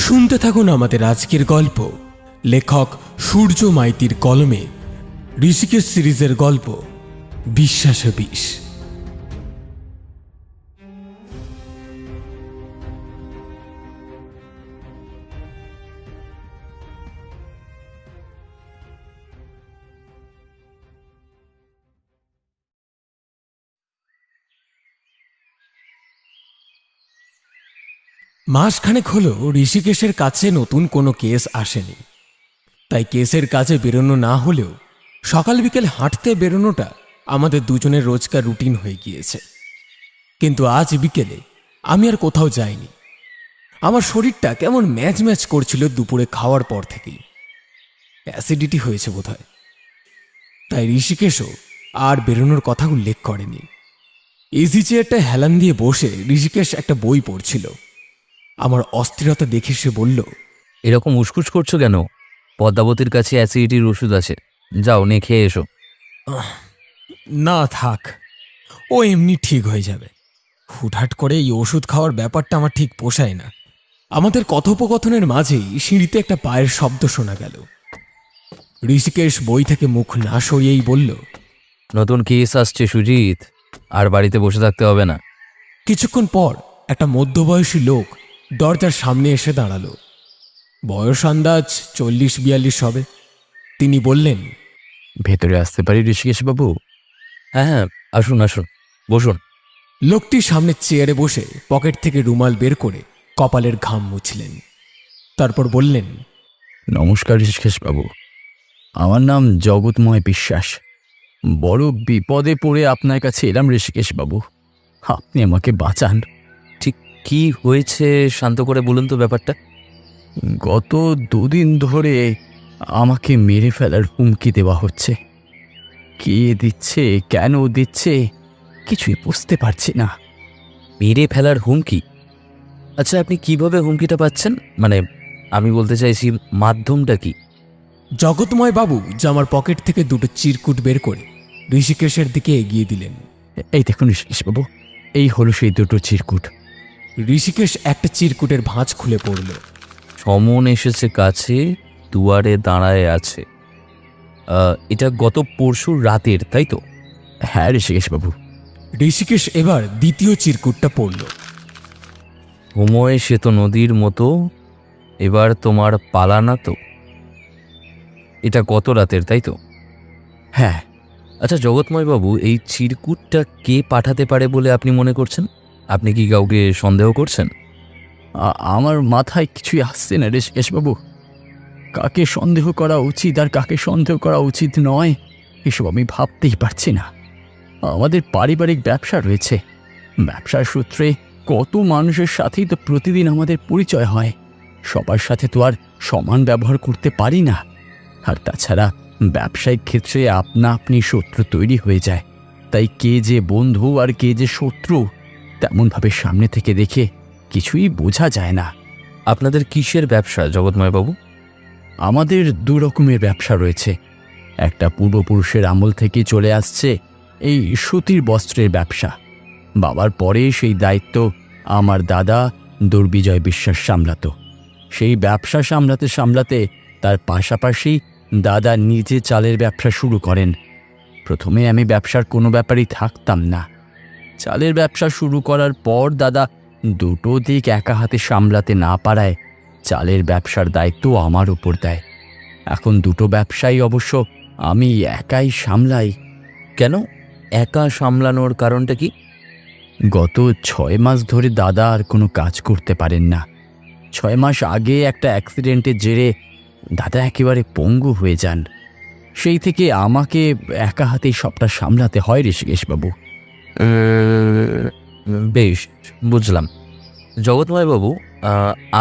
শুনতে থাকুন আমাদের আজকের গল্প। লেখক সূর্য মাইতির কলমে ঋষিকেশ সিরিজের গল্প বিশ্বাসে বিষ। মাসখানেক হলো ঋষিকেশের কাছে নতুন কোনো কেস আসেনি, তাই কেসের কাজে বেরোনো না হলেও সকাল বিকেল হাঁটতে বেরোনোটা আমাদের দুজনের রোজকার রুটিন হয়ে গিয়েছে। কিন্তু আজ বিকেলে আমি আর কোথাও যাইনি। আমার শরীরটা কেমন ম্যাচ ম্যাচ করছিল দুপুরে খাওয়ার পর থেকেই। অ্যাসিডিটি হয়েছে বোধহয়, তাই ঋষিকেশও আর বেরোনোর কথা উল্লেখ করেনি। ইজি চেয়ারটা হেলান দিয়ে বসে ঋষিকেশ একটা বই পড়ছিল। আমার অস্থিরতা দেখে সে বলল, এরকম উসকুস করছো কেন? পদ্মাবতীর কাছে অ্যাসিডিটির ওষুধ আছে, যাও নিয়ে খেয়ে এসো। না থাক, ও এমনি ঠিক হয়ে যাবে। হুটহাট করে এই ওষুধ খাওয়ার ব্যাপারটা আমার ঠিক পোষায় না। আমাদের কথোপকথনের মাঝেই সিঁড়িতে একটা পায়ের শব্দ শোনা গেল। ঋষিকেশ বই থেকে মুখ না সরিয়েই বলল, নতুন কেস আসছে সুজিত, আর বাড়িতে বসে থাকতে হবে না। কিছুক্ষণ পর একটা মধ্যবয়সী লোক দরজার সামনে এসে দাঁড়ালো। বয়স আন্দাজ 40-42 হবে। তিনি বললেন, ভেতরে আসতে পারি ঋষিকেশ বাবু? হ্যাঁ হ্যাঁ, আসুন আসুন, বসুন। লোকটি সামনে চেয়ারে বসে পকেট থেকে রুমাল বের করে কপালের ঘাম মুছলেন। তারপর বললেন, নমস্কার ঋষিকেশ বাবু, আমার নাম জগৎময় বিশ্বাস। বড় বিপদে পড়ে আপনার কাছে এলাম ঋষিকেশ বাবু, আপনি আমাকে বাঁচান। ঠিক কি হয়েছে শান্ত করে বলুন তো ব্যাপারটা। গত 2 দিন ধরে আমাকে মেরে ফেলার হুমকি দেওয়া হচ্ছে। কে দিচ্ছে, কেন দিচ্ছে, কিছুই বুঝতে পারছি না। মেরে ফেলার হুমকি? আচ্ছা, আপনি কিভাবে হুমকিটা পাচ্ছেন? মানে আমি বলতে চাইছি মাধ্যমটা কি? জগৎময় বাবু জামার পকেট থেকে দুটো চিরকুট বের করে ঋষিকেশের দিকে এগিয়ে দিলেন। এই দেখুন ঋষিকেশ বাবু, এই হলো সেই 2টো চিরকুট। ঋষিকেশ একটা চিরকুটের ভাঁজ খুলে পড়ল। সমন এসেছে কাছে, দুয়ারে দাঁড়ায় আছে। এটা গত পরশুর রাতের, তাই তো? হ্যাঁ ঋষিকেশ বাবু। ঋষিকেশ এবার দ্বিতীয় চিরকুটটা পড়ল। সময় সে তো নদীর মতো, এবার তোমার পালানা তো। এটা গত রাতের, তাই তো? হ্যাঁ। আচ্ছা জগৎময় বাবু, এই চিরকুটটা কে পাঠাতে পারে বলে আপনি মনে করছেন? আপনি কি কাউকে সন্দেহ করছেন? আমার মাথায় কিছুই আসছে না ঋষিকেশ বাবু। কাকে সন্দেহ করা উচিত আর কাকে সন্দেহ করা উচিত নয়, এসব আমি ভাবতেই পারছি না। আমাদের পারিবারিক ব্যবসা রয়েছে, ব্যবসার সূত্রে কত মানুষের সাথেই তো প্রতিদিন আমাদের পরিচয় হয়। সবার সাথে তো আর সমান ব্যবহার করতে পারি না। আর তাছাড়া ব্যবসায়িক ক্ষেত্রে আপনা আপনি শত্রু তৈরি হয়ে যায়। তাই কে যে বন্ধু আর কে যে শত্রু তেমনভাবে সামনে থেকে দেখে কিছুই বোঝা যায় না। আপনাদের কিসের ব্যবসা জগৎময় বাবু? আমাদের 2 রকমের ব্যবসা রয়েছে। একটা পূর্বপুরুষের আমল থেকে চলে আসছে এই সুতির বস্ত্রের ব্যবসা। বাবার পরে সেই দায়িত্ব আমার দাদা দুর্বিজয় বিশ্বাস সামলাতো। সেই ব্যবসা সামলাতে সামলাতে তার পাশাপাশি দাদা নিজে চালের ব্যবসা শুরু করেন। প্রথমে আমি ব্যবসার কোনো ব্যাপারেই থাকতাম না। চালের ব্যবসা শুরু করার পর দাদা 2টো দিক একা হাতে সামলাতে না পারায় চালের ব্যবসার দায়িত্ব আমার উপর দেয়। এখন 2টো ব্যবসাই অবশ্য আমি একাই সামলাই। কেন একা সামলানোর কারণটা কি? গত 6 মাস ধরে দাদা আর কোনো কাজ করতে পারেন না। 6 মাস আগে একটা অ্যাক্সিডেন্টের জেরে দাদা একেবারে পঙ্গু হয়ে যান। সেই থেকে আমাকে একা হাতেই সবটা সামলাতে হয় ঋষিকেশ বাবু। বেশ, বুঝলাম। জগৎময় বাবু,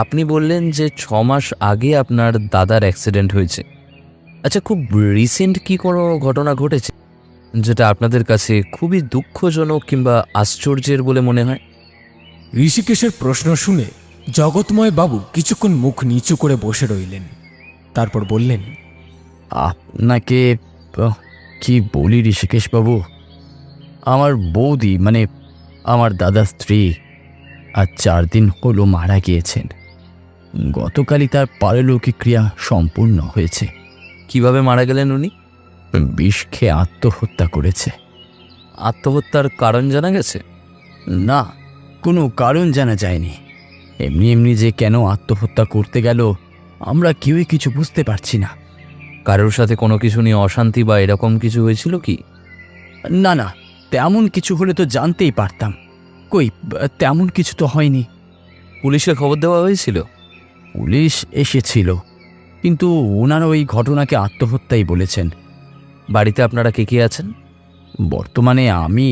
আপনি বললেন যে 6 মাস আগে আপনার দাদার অ্যাক্সিডেন্ট হয়েছে। আচ্ছা, খুব রিসেন্ট কি কোনো ঘটনা ঘটেছে যেটা আপনাদের কাছে খুবই দুঃখজনক কিংবা আশ্চর্যের বলে মনে হয়? ঋষিকেশের প্রশ্ন শুনে জগৎময় বাবু কিছুক্ষণ মুখ নিচু করে বসে রইলেন। তারপর বললেন, আপনাকে কি বলি ঋষিকেশ বাবু, আমার বৌদি মানে আমার দাদার স্ত্রী আজ 4 দিন হলো মারা গিয়েছেন। গতকালই তার পারলৌকিক ক্রিয়া সম্পূর্ণ হয়েছে। কিভাবে মারা গেলেন উনি? বিষ খেয়ে আত্মহত্যা করেছে। আত্মহত্যার কারণ জানা গেছে? না, কোনো কারণ জানা যায়নি। এমনি এমনি যে কেন আত্মহত্যা করতে গেল আমরা কেউই কিছু বুঝতে পারছি না। কারোর সাথে কোনো কিছু নিয়ে অশান্তি বা এরকম কিছু হয়েছিল কি? না না, তেমন কিছু হলে তো জানতেই পারতাম। কই, তেমন কিছু তো হয়নি। পুলিশকে খবর দেওয়া হয়েছিল? পুলিশ এসেছিল, কিন্তু ওনারা ওই ঘটনাকে আত্মহত্যাই বলেছেন। বাড়িতে আপনারা কে কে আছেন? বর্তমানে আমি,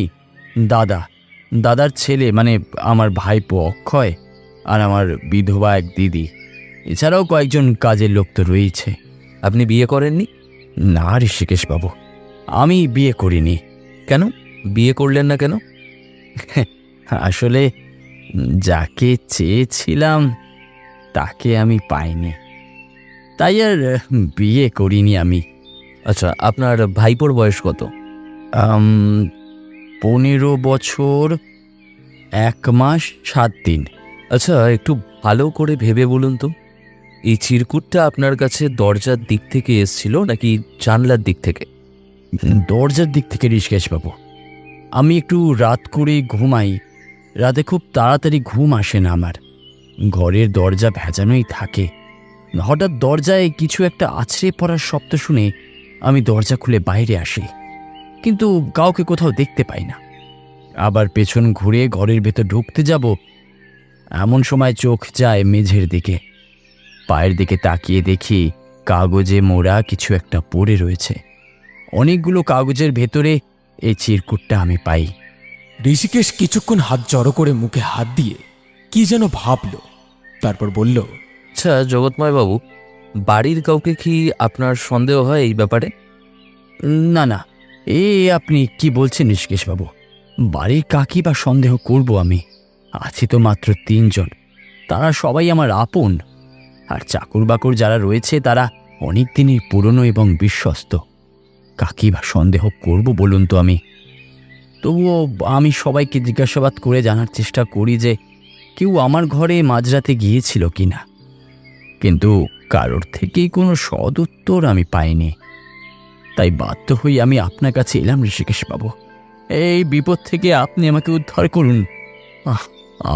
দাদার ছেলে মানে আমার ভাইপো অক্ষয়, আর আমার বিধবা এক দিদি। এছাড়াও কয়েকজন কাজের লোক তো রয়েছে। আপনি বিয়ে করেননি? না ঋষিকেশ বাবু, আমি বিয়ে করিনি। কেন বিয়ে করলেন না কেন? আসলে যাকে চেয়েছিলাম তাকে আমি পাইনি, তাই আর বিয়ে করিনি আমি। আচ্ছা, আপনার ভাইপোর বয়স কত? 15 বছর 1 মাস 7 দিন। আচ্ছা, একটু ভালো করে ভেবে বলুন তো, এই চিরকুটটা আপনার কাছে দরজার দিক থেকে এসছিল নাকি জানলার দিক থেকে? দরজার দিক থেকে ঋষিকেশ বাবু। আমি একটু রাত করে ঘুমাই, রাতে খুব তাড়াতাড়ি ঘুম আসে না আমার। ঘরের দরজা ভেজানোই থাকে। হঠাৎ দরজায় কিছু একটা আছড়ে পড়ার শব্দ শুনে আমি দরজা খুলে বাইরে আসি, কিন্তু কাউকে কোথাও দেখতে পাই না। আবার পেছন ঘুরে ঘরের ভেতর ঢুকতে যাব, এমন সময় চোখ যায় মেঝের দিকে। পায়ের দিকে তাকিয়ে দেখি কাগজে মোড়া কিছু একটা পড়ে রয়েছে। অনেকগুলো কাগজের ভেতরে এই চিরকুটটা আমি পাই। ঋষিকেশ কিছুক্ষণ হাত জড়ো করে মুখে হাত দিয়ে কি যেন ভাবল, তারপর বলল, আচ্ছা জগৎময় বাবু, বাড়ির কাউকে কি আপনার সন্দেহ হয় এই ব্যাপারে? না না, আপনি কি বলছেন ঋষিকেশ বাবু? বাড়ির কাকি বা সন্দেহ করব আমি? আছি তো মাত্র 3 জন, তারা সবাই আমার আপন। আর চাকর বাকর যারা রয়েছে তারা অনেক দিনের পুরনো এবং বিশ্বস্ত। কাকি বা সন্দেহ করব বলুন তো আমি? তবুও আমি সবাইকে জিজ্ঞাসাবাদ করে জানার চেষ্টা করি যে কেউ আমার ঘরে মাঝরাতে গিয়েছিল কিনা, কিন্তু কারোর থেকেই কোনো সদ উত্তর আমি পাইনি। তাই বাধ্য হয়ে আমি আপনার কাছে এলাম ঋষিকেশ বাবু। এই বিপদ থেকে আপনি আমাকে উদ্ধার করুন।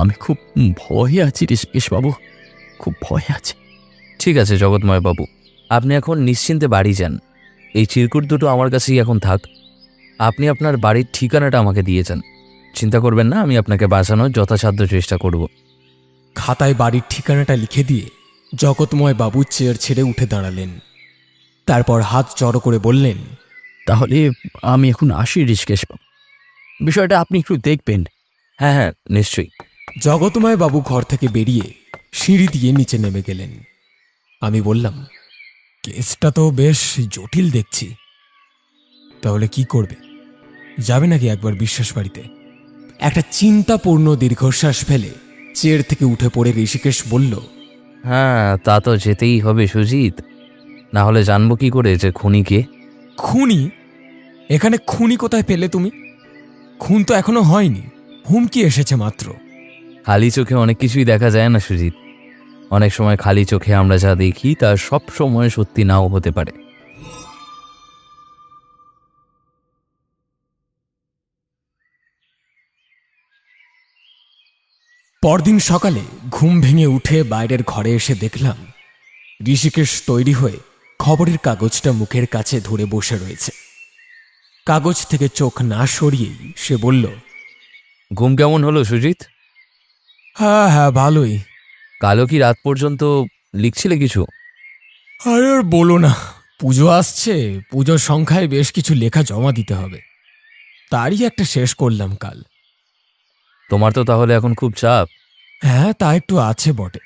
আমি খুব ভয়ে আছি ঋষিকেশ বাবু, খুব ভয়ে আছি। ঠিক আছে জগৎময় বাবু, আপনি এখন নিশ্চিন্তে বাড়ি যান। এই চিরকুট দুটো আমার কাছেই এখন থাক। আপনি আপনার বাড়ির ঠিকানাটা আমাকে দিয়ে যান। চিন্তা করবেন না, আমি আপনাকে বাঁচানোর যথাসাধ্য চেষ্টা করব। খাতায় বাড়ির ঠিকানাটা লিখে দিয়ে জগৎময় বাবু চেয়ার ছেড়ে উঠে দাঁড়ালেন। তারপর হাত জড়ো করে বললেন, তাহলে আমি এখন আসি ঋষিকেশ বাবু, বিষয়টা আপনি একটু দেখবেন। হ্যাঁ হ্যাঁ, নিশ্চয়ই। জগৎময় বাবু ঘর থেকে বেরিয়ে সিঁড়ি দিয়ে নিচে নেমে গেলেন। আমি বললাম, কেসটা তো বেশ জটিল দেখছি। তাহলে কি করবে? যাবে নাকি একবার বিশ্বাস বাড়িতে? একটা চিন্তাপূর্ণ দীর্ঘশ্বাস ফেলে চেয়ার থেকে উঠে পড়ে ঋষিকেশ বলল, হ্যাঁ, তা তো যেতেই হবে সুজিত, না হলে জানবো কি করে যে খুনি কে? খুনি? এখানে খুনি কোথায় পেলে তুমি? খুন তো এখনো হয়নি, হুমকি এসেছে মাত্র। খালি চোখে অনেক কিছুই দেখা যায় না সুজিত। অনেক সময় খালি চোখে আমরা যা দেখি তা সব সময় সত্যি নাও হতে পারে। পরদিন সকালে ঘুম ভেঙে উঠে বাইরের ঘরে এসে দেখলাম ঋষিকেশ তৈরি হয়ে খবরের কাগজটা মুখের কাছে ধরে বসে রয়েছে। কাগজ থেকে চোখ না সরিয়েই সে বলল, ঘুম কেমন হলো সুজিত? হ্যাঁ হ্যাঁ, ভালোই। কালো কি রাত পর্যন্ত লিখছিলে কিছু? আরে আর বলো না, পুজো আসছে, পুজোর সংখ্যায় বেশ কিছু লেখা জমা দিতে হবে, তারই একটা শেষ করলাম কাল। তোমার তো তাহলে এখন খুব চাপ। হ্যাঁ, তা একটু আছে বটে।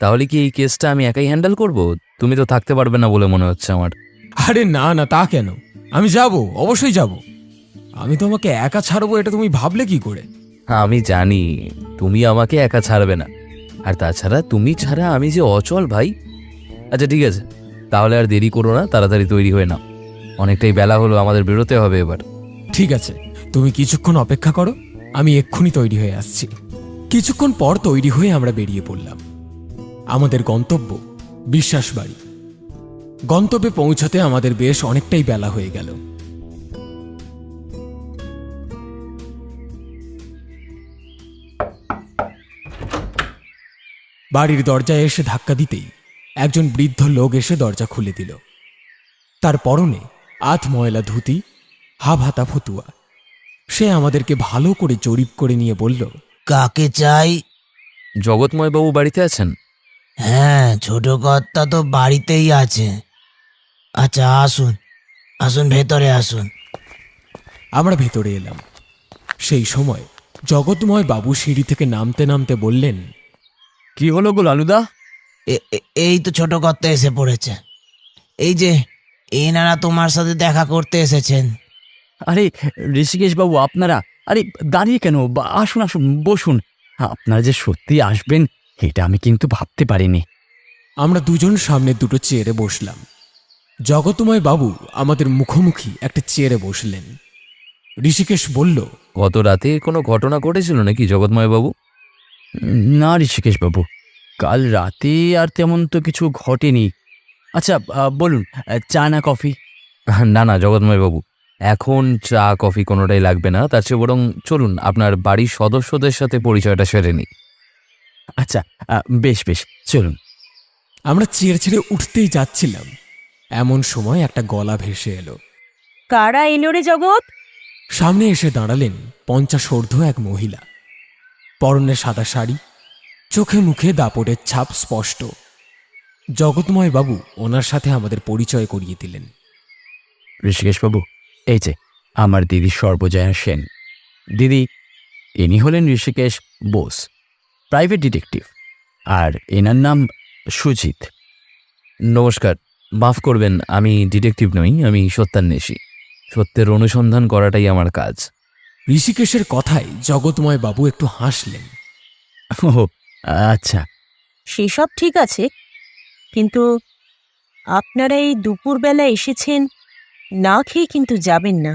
তাহলে কি এই কেসটা আমি একাই হ্যান্ডেল করব? তুমি তো থাকতে পারবে না বলে মনে হচ্ছে আমার। আরে না না, তা কেন? আমি যাব, অবশ্যই যাব। আমি তোমাকে একা ছাড়বো এটা তুমি ভাবলে কি করে? আমি জানি তুমি আমাকে একা ছাড়বে না, আর তাছাড়া তুমি ছাড়া আমি যে অচল ভাই। আচ্ছা ঠিক আছে, তাহলে আর দেরি করো না, তাড়াতাড়ি তৈরি হয়ে নাও। অনেকটাই বেলা হলো, আমাদের বেরোতে হবে এবার। ঠিক আছে, তুমি কিছুক্ষণ অপেক্ষা করো, আমি এক্ষুনি তৈরি হয়ে আসছি। কিছুক্ষণ পর তৈরি হয়ে আমরা বেরিয়ে পড়লাম। আমাদের গন্তব্য বিশ্বাসবাড়ি। গন্তব্যে পৌঁছতে আমাদের বেশ অনেকটাই বেলা হয়ে গেল। বাড়ির দরজায় এসে ধাক্কা দিতেই একজন বৃদ্ধ লোক এসে দরজা খুলে দিল। তার পরনে আধ ময়লা ধুতি, হাফ হাতা ফতুয়া। সে আমাদেরকে ভালো করে জরিপ করে নিয়ে বলল, কাকে চাই? জগৎময় বাবু বাড়িতে আছেন? হ্যাঁ, ছোট কর্তা তো বাড়িতেই আছে। আচ্ছা, আসুন আসুন, ভেতরে আসুন। আমরা ভেতরে এলাম। সেই সময় জগৎময় বাবু সিঁড়ি থেকে নামতে নামতে বললেন, কি হলো গো লালুদা? এই তো ছোট কর্তা এসে পড়েছে। এই যে এনারা তোমার সাথে দেখা করতে এসেছেন। আরে ঋষিকেশ বাবু, আপনারা? আরে দাঁড়িয়ে কেন? আসুন আসুন, বসুন। আপনারা যে সত্যি আসবেন এটা আমি কিন্তু ভাবতে পারিনি। আমরা দুজন সামনে দুটো চেয়ারে বসলাম। জগৎময় বাবু আমাদের মুখোমুখি একটা চেয়ারে বসলেন। ঋষিকেশ বলল, গত রাতে কোনো ঘটনা ঘটেছিল নাকি জগৎময় বাবু? না ঋষিকেশ বাবু, কাল রাতে আর তেমন তো কিছু ঘটেনি। আচ্ছা বলুন, চা না কফি? না না জগৎময় বাবু, এখন চা কফি কোনোটাই লাগবে না। তার চেয়ে বরং চলুন আপনার বাড়ির সদস্যদের সাথে পরিচয়টা সেরে নিই। আচ্ছা, বেশ বেশ, চলুন। আমরা চেয়ার ছেড়ে উঠতেই যাচ্ছিলাম, এমন সময় একটা গলা ভেসে এলো। কারা এলো রে জগৎ? সামনে এসে দাঁড়ালেন 50 এক মহিলা। পরনে সাদা শাড়ি, চোখে মুখে দাপটের ছাপ স্পষ্ট। জগৎময় বাবু ওনার সাথে আমাদের পরিচয় করিয়ে দিলেন। ঋষিকেশ বাবু, এই যে আমার দিদি সর্বজয়া সেন। দিদি, ইনি হলেন ঋষিকেশ বোস, প্রাইভেট ডিটেকটিভ। আর এনার নাম সুজিত। নমস্কার, মাফ করবেন, আমি ডিটেকটিভ নই, আমি সত্যান্বেষী। সত্যের অনুসন্ধান করাটাই আমার কাজ। ঋষিকেশের কথায় জগৎময় বাবু একটু হাসলেন। ও আচ্ছা। সেসব ঠিক আছে, কিন্তু আপনারা এই দুপুরবেলা এসেছেন, না খেয়ে কিন্তু যাবেন না।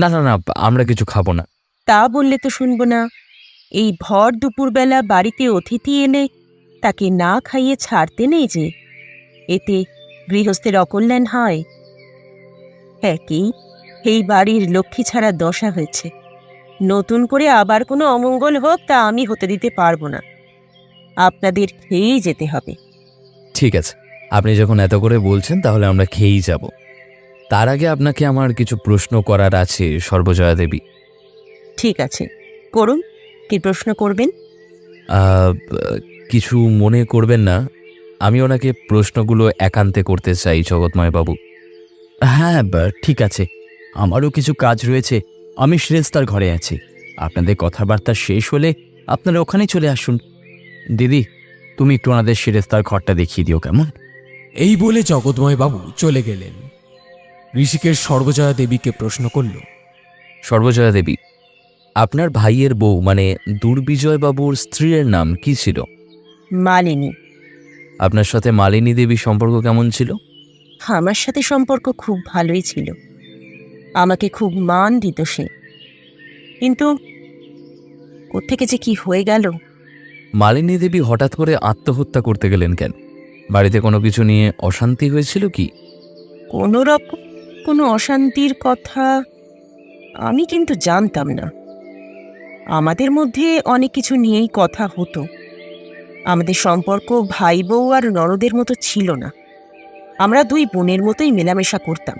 না না না, আমরা কিছু খাবো না। তা বললে তো শুনবো না। এই ভর দুপুরবেলা বাড়িতে অতিথি এলে তাকে না খাইয়ে ছাড়তে নেই যে, এতে গৃহস্থের অকল্যাণ হয়। একই এই বাড়ির লক্ষ্মী ছাড়া দশা হয়েছে। নতুন করে আবার কোনো অমঙ্গল হোক তা আমি হতে দিতে পারবো না। আপনাদের খেয়েই যেতে হবে। ঠিক আছে, আপনি যখন এত করে বলছেন তাহলে আমরা খেয়েই যাব। তার আগে আপনাকে আমার কিছু প্রশ্ন করার আছে সর্বজয়া দেবী। ঠিক আছে, করুন। কি প্রশ্ন করবেন? আহ, কিছু মনে করবেন না, আমি ওনাকে প্রশ্নগুলো একান্তে করতে চাই জগৎময় বাবু। হ্যাঁ ঠিক আছে, আমারও কিছু কাজ রয়েছে। আমি শ্রেষ্ঠার ঘরে আছি। আপনাদের কথাবার্তা শেষ হলে আপনারা ওখানে চলে আসুন। দিদি, তুমি একটু ওনাদের শ্রেষ্ঠার ঘরটা দেখিয়ে দিও, কেমন? এই বলে জগৎময় বাবু চলে গেলেন। ঋষিকেশ সর্বজয়া দেবীকে প্রশ্ন করল, সর্বজয়া দেবী, আপনার ভাইয়ের বউ মানে দুর্বিজয় বাবুর স্ত্রীর নাম কি ছিল? মালিনী। আপনার সাথে মালিনী দেবীর সম্পর্ক কেমন ছিল? আমার সাথে সম্পর্ক খুব ভালোই ছিল। আমাকে খুব মান দিত সে। কিন্তু কোত্থেকে যে কি হয়ে গেল। মালিনী দেবী হঠাৎ করে আত্মহত্যা করতে গেলেন কেন? বাড়িতে কোনো কিছু নিয়ে অশান্তি হয়েছিল কি? কোনো রকম কোনো অশান্তির কথা আমি কিন্তু জানতাম না। আমাদের মধ্যে অনেক কিছু নিয়েই কথা হতো। আমাদের সম্পর্ক ভাই বউ আর ননদের মতো ছিল না। আমরা দুই বোনের মতোই মেলামেশা করতাম।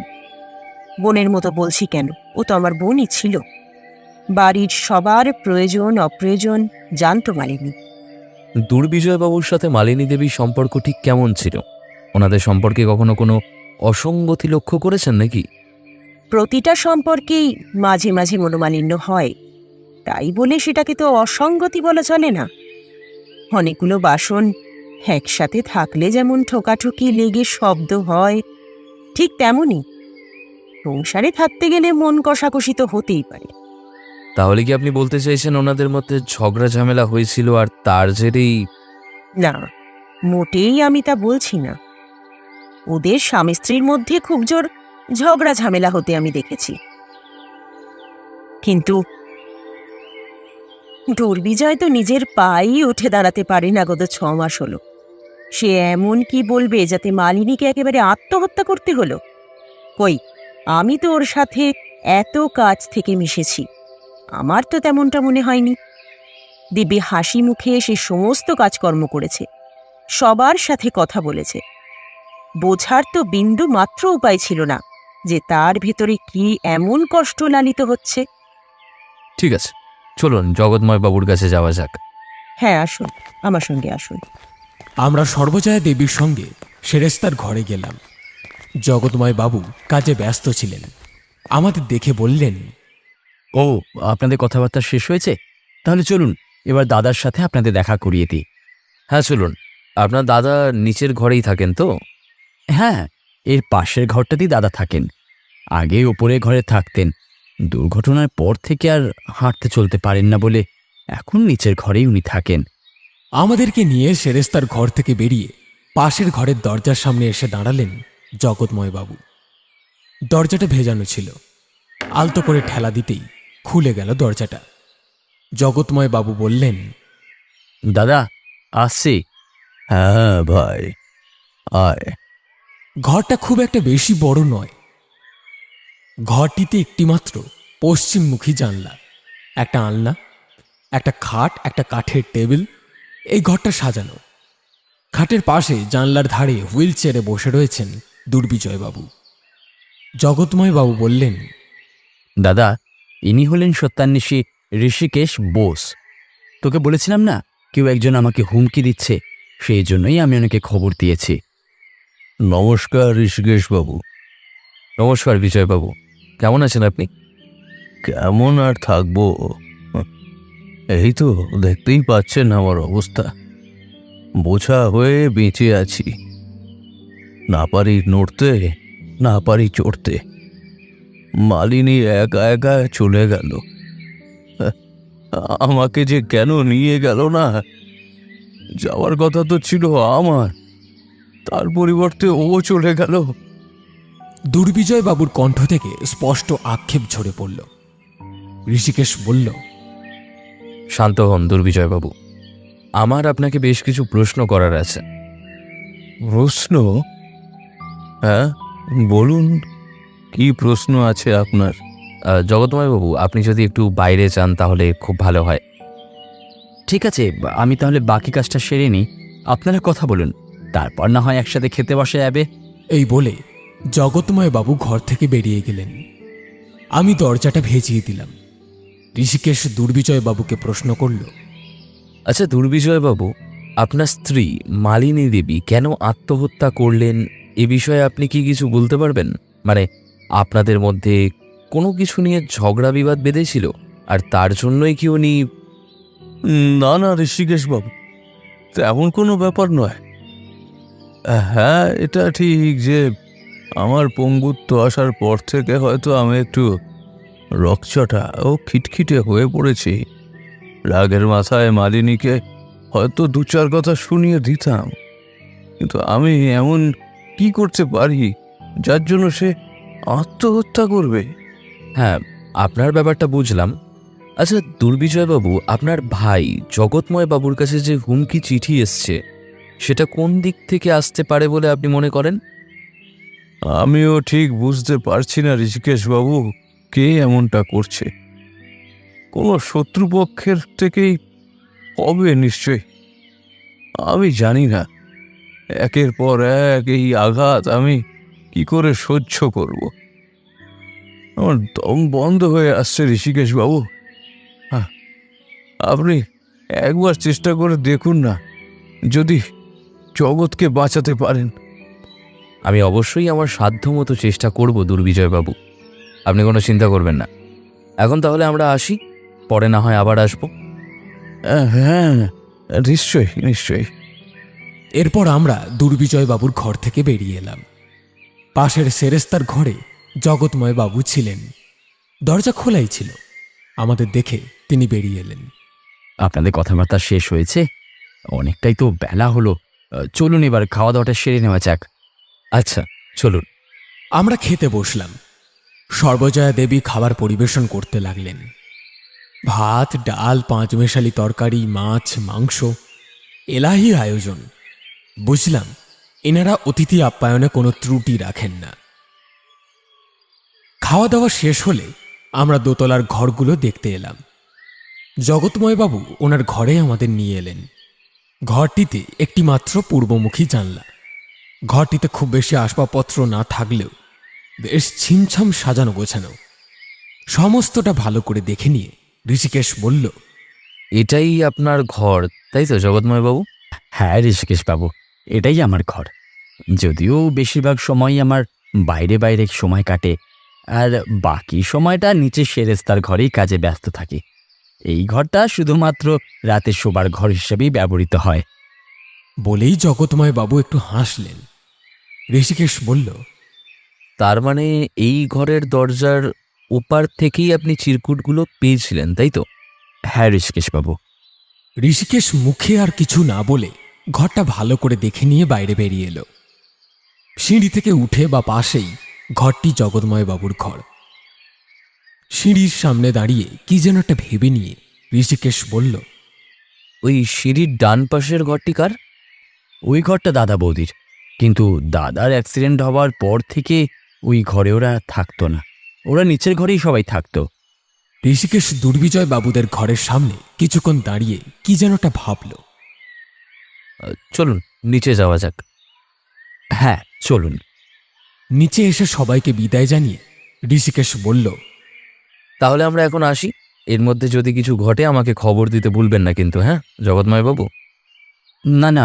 বোনের মতো বলছি কেন, ও তো আমার বোনই ছিল। বাড়ির সবার প্রয়োজন অপ্রয়োজন জানতো মালিনী। দুর্বিজয় বাবুর সাথে মালিনী দেবীর সম্পর্ক ঠিক কেমন ছিল? ওনাদের সম্পর্কে কখনো কোনো অসঙ্গতি লক্ষ্য করেছেন নাকি? প্রতিটা সম্পর্কেই মাঝে মাঝে মনোমালিন্য হয়, তাই বলে সেটাকে তো অসঙ্গতি বলা চলে না। অনেকগুলো বাসন একসাথে থাকলে যেমন ঠোকাঠুকি লেগে শব্দ হয়, ঠিক তেমনই সংসারে থাকতে গেলে মন কষাকষি তো হতেই পারে। তাহলে কি আপনি বলতে চাইছেন ওনাদের মধ্যে ঝগড়া ঝামেলা হয়েছিল আর তার জেরেই? না, মোটেই আমি তা বলছি না। ওদের স্বামী স্ত্রীর মধ্যে খুব জোর ঝগড়া ঝামেলা হতে আমি দেখেছি, কিন্তু দুর্বিজয় তো নিজের পায়েই উঠে দাঁড়াতে পারে না। গত 6 মাস হলো সে এমন কি বলবে যাতে মালিনীকে একেবারে আত্মহত্যা করতে হলো? কই, আমি তো ওর সাথে এত কাছ থেকে মিশেছি, আমার তো তেমনটা মনে হয়নি। দিব্যি হাসি মুখে সে সমস্ত কাজকর্ম করেছে, সবার সাথে কথা বলেছে। বোঝার তো বিন্দু মাত্র উপায় ছিল না যে তার ভেতরে কি এমন কষ্ট লালিত হচ্ছে। ঠিক আছে, চলুন জগৎময় বাবুর কাছে যাওয়া যাক। হ্যাঁ, আসুন, আমার সঙ্গে আসুন। আমরা সর্বজয়া দেবীর সঙ্গে সেরেস্তার ঘরে গেলাম। জগৎময় বাবু কাজে ব্যস্ত ছিলেন। আমাদের দেখে বললেন, ও, আপনাদের কথাবার্তা শেষ হয়েছে? তাহলে চলুন এবার দাদার সাথে আপনাদের দেখা করিয়ে দিই। হ্যাঁ চলুন। আপনার দাদা নিচের ঘরেই থাকেন তো? হ্যাঁ, এর পাশের ঘরটাতেই দাদা থাকেন। আগে ওপরের ঘরে থাকতেন, দুর্ঘটনার পর থেকে আর হাঁটতে চলতে পারেন না বলে এখন নিচের ঘরেই উনি থাকেন। আমাদেরকে নিয়ে সেরেস্তার ঘর থেকে বেরিয়ে পাশের ঘরের দরজার সামনে এসে দাঁড়ালেন জগৎময় বাবু। দরজাটা ভেজানো ছিল, আলতো করে ঠেলা দিতেই খুলে গেল দরজাটা। জগৎময় বাবু বললেন, দাদা, আসছি। হ্যাঁ ভাই, আয়। ঘরটা খুব একটা বেশি বড় নয়। ঘরটিতে একটিমাত্র পশ্চিমমুখী জানলা, একটা আলনা, একটা খাট, একটা কাঠের টেবিল, এই ঘরটা সাজানো। খাটের পাশে জানলার ধারে হুইল চেয়ারে বসে রয়েছেন দুর্বিজয়বাবু। জগৎময় বাবু বললেন, দাদা, ইনি হলেন সত্যান্বেষী ঋষিকেশ বোস। তোকে বলেছিলাম না কেউ একজন আমাকে হুমকি দিচ্ছে, সেই জন্যই আমি ওনাকে খবর দিয়েছি। নমস্কার ঋষিকেশ বাবু। নমস্কার বিজয়বাবু, কেমন আছেন আপনি? কেমন আর থাকবো, এই তো দেখতেই পাচ্ছেন আমার অবস্থা। বোঝা হয়ে বেঁচে আছি, না পারি নড়তে, না পারি চড়তে। মালিনী একা একা চলে গেল। আমাকে যে কেন নিয়ে গেল না, যাওয়ার কথা তো ছিল আমার, তার পরিবর্তে ও চলে গেল। দুর্বিজয়বাবুর কণ্ঠ থেকে স্পষ্ট আক্ষেপ ঝরে পড়ল। ঋষিকেশ বলল, শান্ত হন দুর্বিজয়বাবু, আমার আপনাকে বেশ কিছু প্রশ্ন করার আছে। প্রশ্ন? হ্যাঁ বলুন, কি প্রশ্ন আছে আপনার? জগৎময় বাবু, আপনি যদি একটু বাইরে যান তাহলে খুব ভালো হয়। ঠিক আছে, আমি তাহলে বাকি কাজটা সেরে নিই, আপনারা কথা বলুন, তারপর না হয় একসাথে খেতে বসা যাবে। এই বলে জগৎময় বাবু ঘর থেকে বেরিয়ে গেলেন। আমি দরজাটা ভেজিয়ে দিলাম। ঋষিকেশ দুর্বিজয় বাবুকে প্রশ্ন করল, আচ্ছা দুর্বিজয়বাবু, আপনার স্ত্রী মালিনী দেবী কেন আত্মহত্যা করলেন এ বিষয়ে আপনি কি কিছু বলতে পারবেন? মানে আপনাদের মধ্যে কোনো কিছু নিয়ে ঝগড়া বিবাদ বেঁধেছিল, আর তার জন্যই কি উনি? না না ঋষিকেশ বাবু, তেমন কোনো ব্যাপার নয়। হ্যাঁ, এটা ঠিক যে আমার পঙ্গুত্ব আসার পর থেকে হয়তো আমি একটু রকচটা ও খিটখিটে হয়ে পড়েছি। রাগের মাথায় মালিনীকে হয়তো দু চার কথা শুনিয়ে দিতাম, কিন্তু আমি এমন কি করতে পারি যার জন্য সে আত্মহত্যা করবে? হ্যাঁ, আপনার ব্যাপারটা বুঝলাম। আচ্ছা দুর্বিজয়বাবু, আপনার ভাই জগৎময় বাবুর কাছে যে হুমকি চিঠি এসছে, সেটা কোন দিক থেকে আসতে পারে বলে আপনি মনে করেন? আমিও ঠিক বুঝতে পারছি না ঋষিকেশ বাবু, কে এমনটা করছে। কোনো শত্রুপক্ষের থেকেই হবে নিশ্চয়, আমি জানি না। একের পর এক এই আঘাত আমি কি করে সহ্য করব। আমার দম বন্ধ হয়ে আসছে ঋষিকেশ বাবু। আপনি একবার চেষ্টা করে দেখুন না, যদি জগৎকে বাঁচাতে পারেন। আমি অবশ্যই আমার সাধ্যমতো চেষ্টা করব দুর্বিজয়বাবু, আপনি কোনো চিন্তা করবেন না। এখন তাহলে আমরা আসি, পরে না হয় আবার আসবো। হ্যাঁ নিশ্চয়ই নিশ্চয়ই। এরপর আমরা দুর্বিজয় বাবুর ঘর থেকে বেরিয়ে এলাম। পাশের সেরেস্তার ঘরে জগৎময় বাবু ছিলেন। দরজা খোলাই ছিল। আমাদের দেখে তিনি বেরিয়ে এলেন। আপনাদের কথাবার্তা শেষ হয়েছে? অনেকটাই তো বেলা হলো, চলুন এবার খাওয়া দাওয়াটা সেরে নেওয়া যাক। আচ্ছা চলুন। আমরা খেতে বসলাম। সর্বজয়া দেবী খাবার পরিবেশন করতে লাগলেন। ভাত, ডাল, পাঁচমেশালি তরকারি, মাছ, মাংস, এলাহি আয়োজন। বুঝলাম এনারা অতিথি আপ্যায়নে কোনো ত্রুটি রাখেন না। খাওয়া দাওয়া শেষ হলে আমরা দোতলার ঘরগুলো দেখতে এলাম। জগৎময়বাবু ওনার ঘরে আমাদের নিয়ে এলেন। ঘরটিতে একটি মাত্র পূর্বমুখী জানলা। ঘরটিতে খুব বেশি আসবাবপত্র না থাকলেও বেশ ছিমছাম সাজানো গোছানো। সমস্তটা ভালো করে দেখে নিয়ে ঋষিকেশ বলল, এটাই আপনার ঘর তাই তো জগৎময়বাবু? হ্যাঁ ঋষিকেশ বাবু, এটাই আমার ঘর। যদিও বেশিরভাগ সময়ই আমার বাইরে বাইরে সময় কাটে, আর বাকি সময়টা নিচে সেরেস্তার ঘরেই কাজে ব্যস্ত থাকি। এই ঘরটা শুধুমাত্র রাতে শোবার ঘর হিসেবেই ব্যবহৃত হয়। বলেই জগৎময়বাবু একটু হাসলেন। ঋষিকেশ বলল, তার মানে এই ঘরের দরজার ওপার থেকেই আপনি চিরকুটগুলো পেয়েছিলেন তাই তো? হ্যাঁ ঋষিকেশ বাবু। ঋষিকেশ মুখে আর কিছু না বলে ঘরটা ভালো করে দেখে নিয়ে বাইরে বেরিয়ে এলো। সিঁড়ি থেকে উঠে বা পাশেই ঘরটি জগৎময়বাবুর ঘর। সিঁড়ির সামনে দাঁড়িয়ে কি যেন একটা ভেবে নিয়ে ঋষিকেশ বলল, ওই সিঁড়ির ডান পাশের ঘরটি কার? ওই ঘরটা দাদা বৌদির, কিন্তু দাদার অ্যাক্সিডেন্ট হওয়ার পর থেকে ওই ঘরে ওরা থাকতো না, ওরা নিচের ঘরেই সবাই থাকতো। ঋষিকেশ দুর্বিজয় বাবুদের ঘরের সামনে কিছুক্ষণ দাঁড়িয়ে কি যেন একটা ভাবল। চলুন নিচে যাওয়া যাক। হ্যাঁ চলুন। নিচে এসে সবাইকে বিদায় জানিয়ে ঋষিকেশ বলল, তাহলে আমরা এখন আসি। এর মধ্যে যদি কিছু ঘটে আমাকে খবর দিতে ভুলবেন না কিন্তু, হ্যাঁ জগৎময়বাবু? না না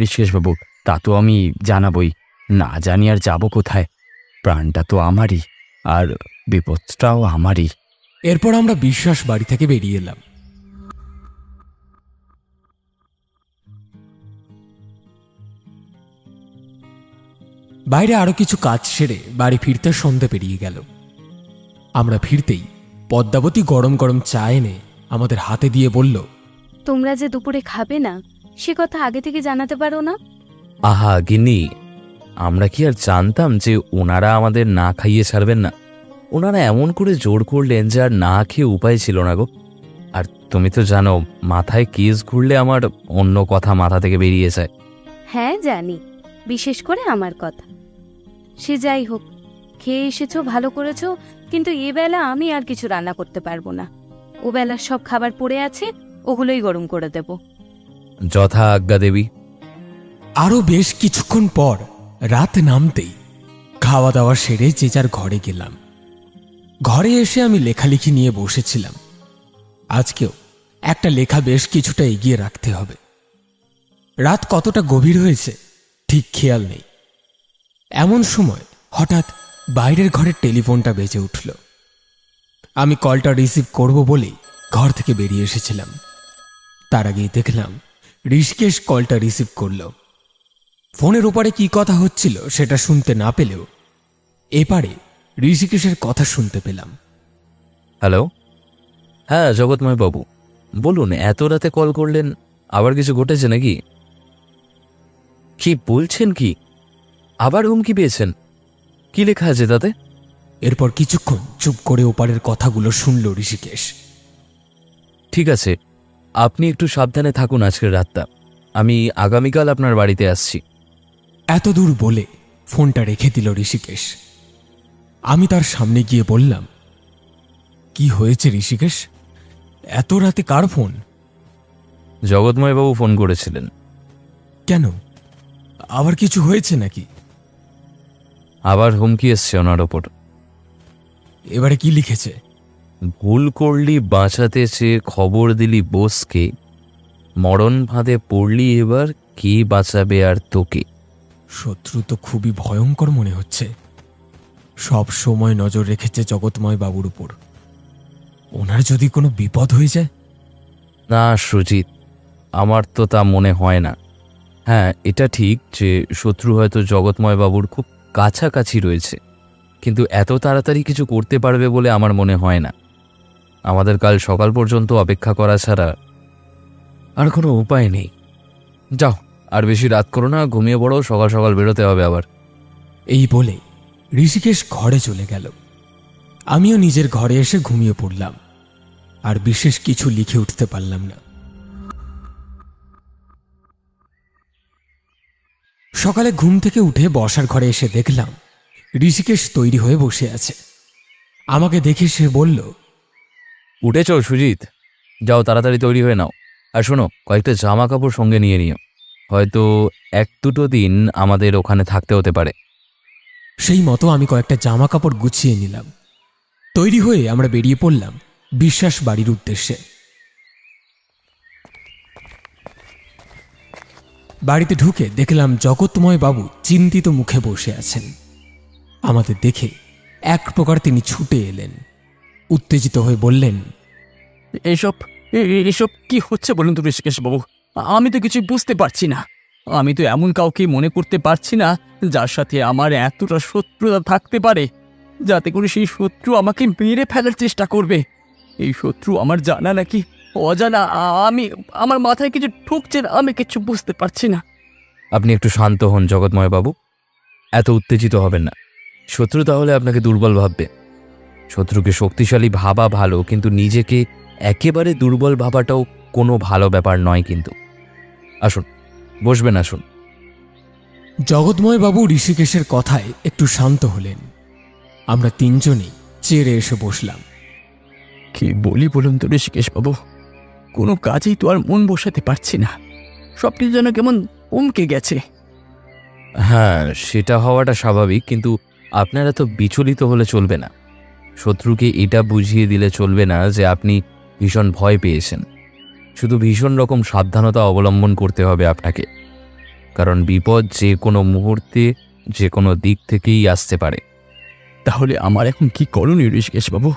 ঋষিকেশ বাবু, তা তো আমি জানাবই, না জানি আর যাব কোথায়। প্রাণটা তো আমারই, আর বিপদটাও আমারই। এরপর আমরা বিশ্বাস বাড়ি থেকে বেরিয়ে এলাম। বাইরে আরো কিছু কাজ সেরে বাড়ি ফিরতে সন্ধে পেরিয়ে গেল। আমরা ফিরতেই পদ্মাবতী গরম গরম চা এনে আমাদের হাতে দিয়ে বলল, তোমরা যে দুপুরে খাবে না সে কথা আগে থেকে জানাতে পারো না? আহা গিন্নি, আমরা কি আর জানতাম যে ওনারা আমাদের না খাইয়ে ছাড়বেন না? ওনারা এমন করে জোর করলেন যে আর না খেয়ে উপায় ছিল না গো। আর তুমি তো জানো, মাথায় কেস ঘুরলে আমার অন্য কথা মাথা থেকে বেরিয়ে যায়। হ্যাঁ জানি, বিশেষ করে আমার কথা। সে যাই হোক, খেয়ে এসেছো ভালো করেছো, কিন্তু এ বেলা আমি আর কিছু রান্না করতে পারবো না। ও বেলার সব খাবার পড়ে আছে, ওগুলোই গরম করে দেব। যথা আজ্ঞা দেবী। আরো বেশ কিছুক্ষণ পর রাত নামতেই খাওয়া দাওয়া সেরে যে যার ঘরে গেলাম। ঘরে এসে আমি লেখালেখি নিয়ে বসেছিলাম। আজকেও একটা লেখা বেশ কিছুটা এগিয়ে রাখতে হবে। রাত কতটা গভীর হয়েছে ঠিক খেয়াল নেই। এমন সময় হঠাৎ বাইরের ঘরের টেলিফোনটা বেজে উঠল। আমি কলটা রিসিভ করব বলেই ঘর থেকে বেরিয়ে এসেছিলাম। তার আগেই দেখলাম ঋষিকেশ কলটা রিসিভ করল। ফোনের ওপারে কি কথা হচ্ছিল সেটা শুনতে না পেলেও এপারে ঋষিকেশের কথা শুনতে পেলাম। হ্যালো, হ্যাঁ জগৎময়বাবু বলুন, এত রাতে কল করলেন, আবার কিছু ঘটেছে নাকি? কি বলছেন? কি আবার হুমকি পেয়েছেন? কি লেখা আছে তাতে? এরপর কিছুক্ষণ চুপ করে ওপারের কথাগুলো শুনল ঋষিকেশ। ঠিক আছে, আপনি একটু সাবধানে থাকুন আজকের রাতটা। আমি আগামীকাল আপনার বাড়িতে আসছি। এত দূর বলে ফোনটা রেখে দিল ঋষিকেশ। আমি তার সামনে গিয়ে বললাম, কি হয়েছে ঋষিকেশ? এত রাতে কার ফোন? জগৎময়বাবু ফোন করেছিলেন। কেন, আবার কিছু হয়েছে নাকি? আবার হুমকি এসছে ওনার ওপর। এবারে কি লিখেছে? ভুল করলি বাঁচাতে চেয়ে খবর দিলি বোসকে, মরণ ফাঁদে পড়লি এবার কে বাঁচাবে আর তোকে। শত্রু তো খুবই ভয়ঙ্কর মনে হচ্ছে। সব সময় নজর রেখেছে জগৎময় বাবুর উপর। ওনার যদি কোনো বিপদ হয়ে যায়? না সুজিত, আমার তো তা মনে হয় না। হ্যাঁ, এটা ঠিক যে শত্রু হয়তো জগৎময় বাবুর খুব কাছাকাছি রয়েছে, কিন্তু এত তাড়াতাড়ি কিছু করতে পারবে বলে আমার মনে হয় না। আমাদের কাল সকাল পর্যন্ত অপেক্ষা করা ছাড়া আর কোনো উপায় নেই। যাও, আর বেশি রাত করো না, ঘুমিয়ে পড়ো, সকাল সকাল বেরোতে হবে আবার। এই বলে ঋষিকেশ ঘরে চলে গেল। আমিও নিজের ঘরে এসে ঘুমিয়ে পড়লাম। আর বিশেষ কিছু লিখে উঠতে পারলাম না। সকালে ঘুম থেকে উঠে বসার ঘরে এসে দেখলাম ঋষিকেশ তৈরি হয়ে বসে আছে। আমাকে দেখে সে বলল, উঠেছ সুজিত? যাও তাড়াতাড়ি তৈরি হয়ে নাও। আর শোনো, কয়েকটা জামা কাপড় সঙ্গে নিয়ে নিও, হয়তো 1-2 দিন আমাদের ওখানে থাকতে হতে পারে। সেই মতো আমি কয়েকটা জামা কাপড় গুছিয়ে নিলাম। তৈরি হয়ে আমরা বেরিয়ে পড়লাম বিশ্বাস বাড়ির উদ্দেশ্যে। বাড়িতে ঢুকে দেখলাম জগৎময় বাবু চিন্তিত মুখে বসে আছেন। আমাদের দেখে এক প্রকার তিনি ছুটে এলেন, উত্তেজিত হয়ে বললেন, এসব এসব কি হচ্ছে বলুন তো ঋষিকেশ বাবু? আমি তো কিছু বুঝতে পারছি না। আমি তো এমন কাউকে মনে করতে পারছি না যার সাথে আমার এতটা শত্রুতা থাকতে পারে, যাতে করে সেই শত্রু আমাকে মেরে ফেলার চেষ্টা করবে। এই শত্রু আমার জানা নাকি অজানা, আমার মাথায় কিছু ঢুকছে না, আমি কিছু বুঝতে পারছি না। আপনি একটু শান্ত হন জগৎময় বাবু, এত উত্তেজিত হবেন না। শত্রু তাহলে আপনাকে দুর্বল ভাববে। শত্রুকে শক্তিশালী ভাবা ভালো, কিন্তু নিজেকে একেবারে দুর্বল ভাবাটাও কোনো ভালো ব্যাপার নয়। কিন্তু আসুন, বসবেন, আসুন। জগৎময় বাবু ঋষিকেশের কথায় একটু শান্ত হলেন। আমরা তিনজনেই চেয়ারে এসে বসলাম। কি বলি বলুন তো ঋষিকেশ বাবু, কোনো কাজেই তো আর মন বসাতে পারছি না। সব কিছু যেন কেমন উমকে গেছে। হ্যাঁ, সেটা হওয়াটা স্বাভাবিক, কিন্তু আপনারা তো বিচলিত হলে চলবে না। শত্রুকে এটা বুঝিয়ে দিলে চলবে না যে আপনি ভীষণ ভয় পেয়েছেন। শুধু ভীষণ রকম সাবধানতা অবলম্বন করতে হবে আপনাকে, কারণ বিপদ যে কোনো মুহূর্তে যে কোনো দিক থেকেই আসতে পারে। তাহলে আমার এখন কি করণীয় ঋষিকেশ বাবু?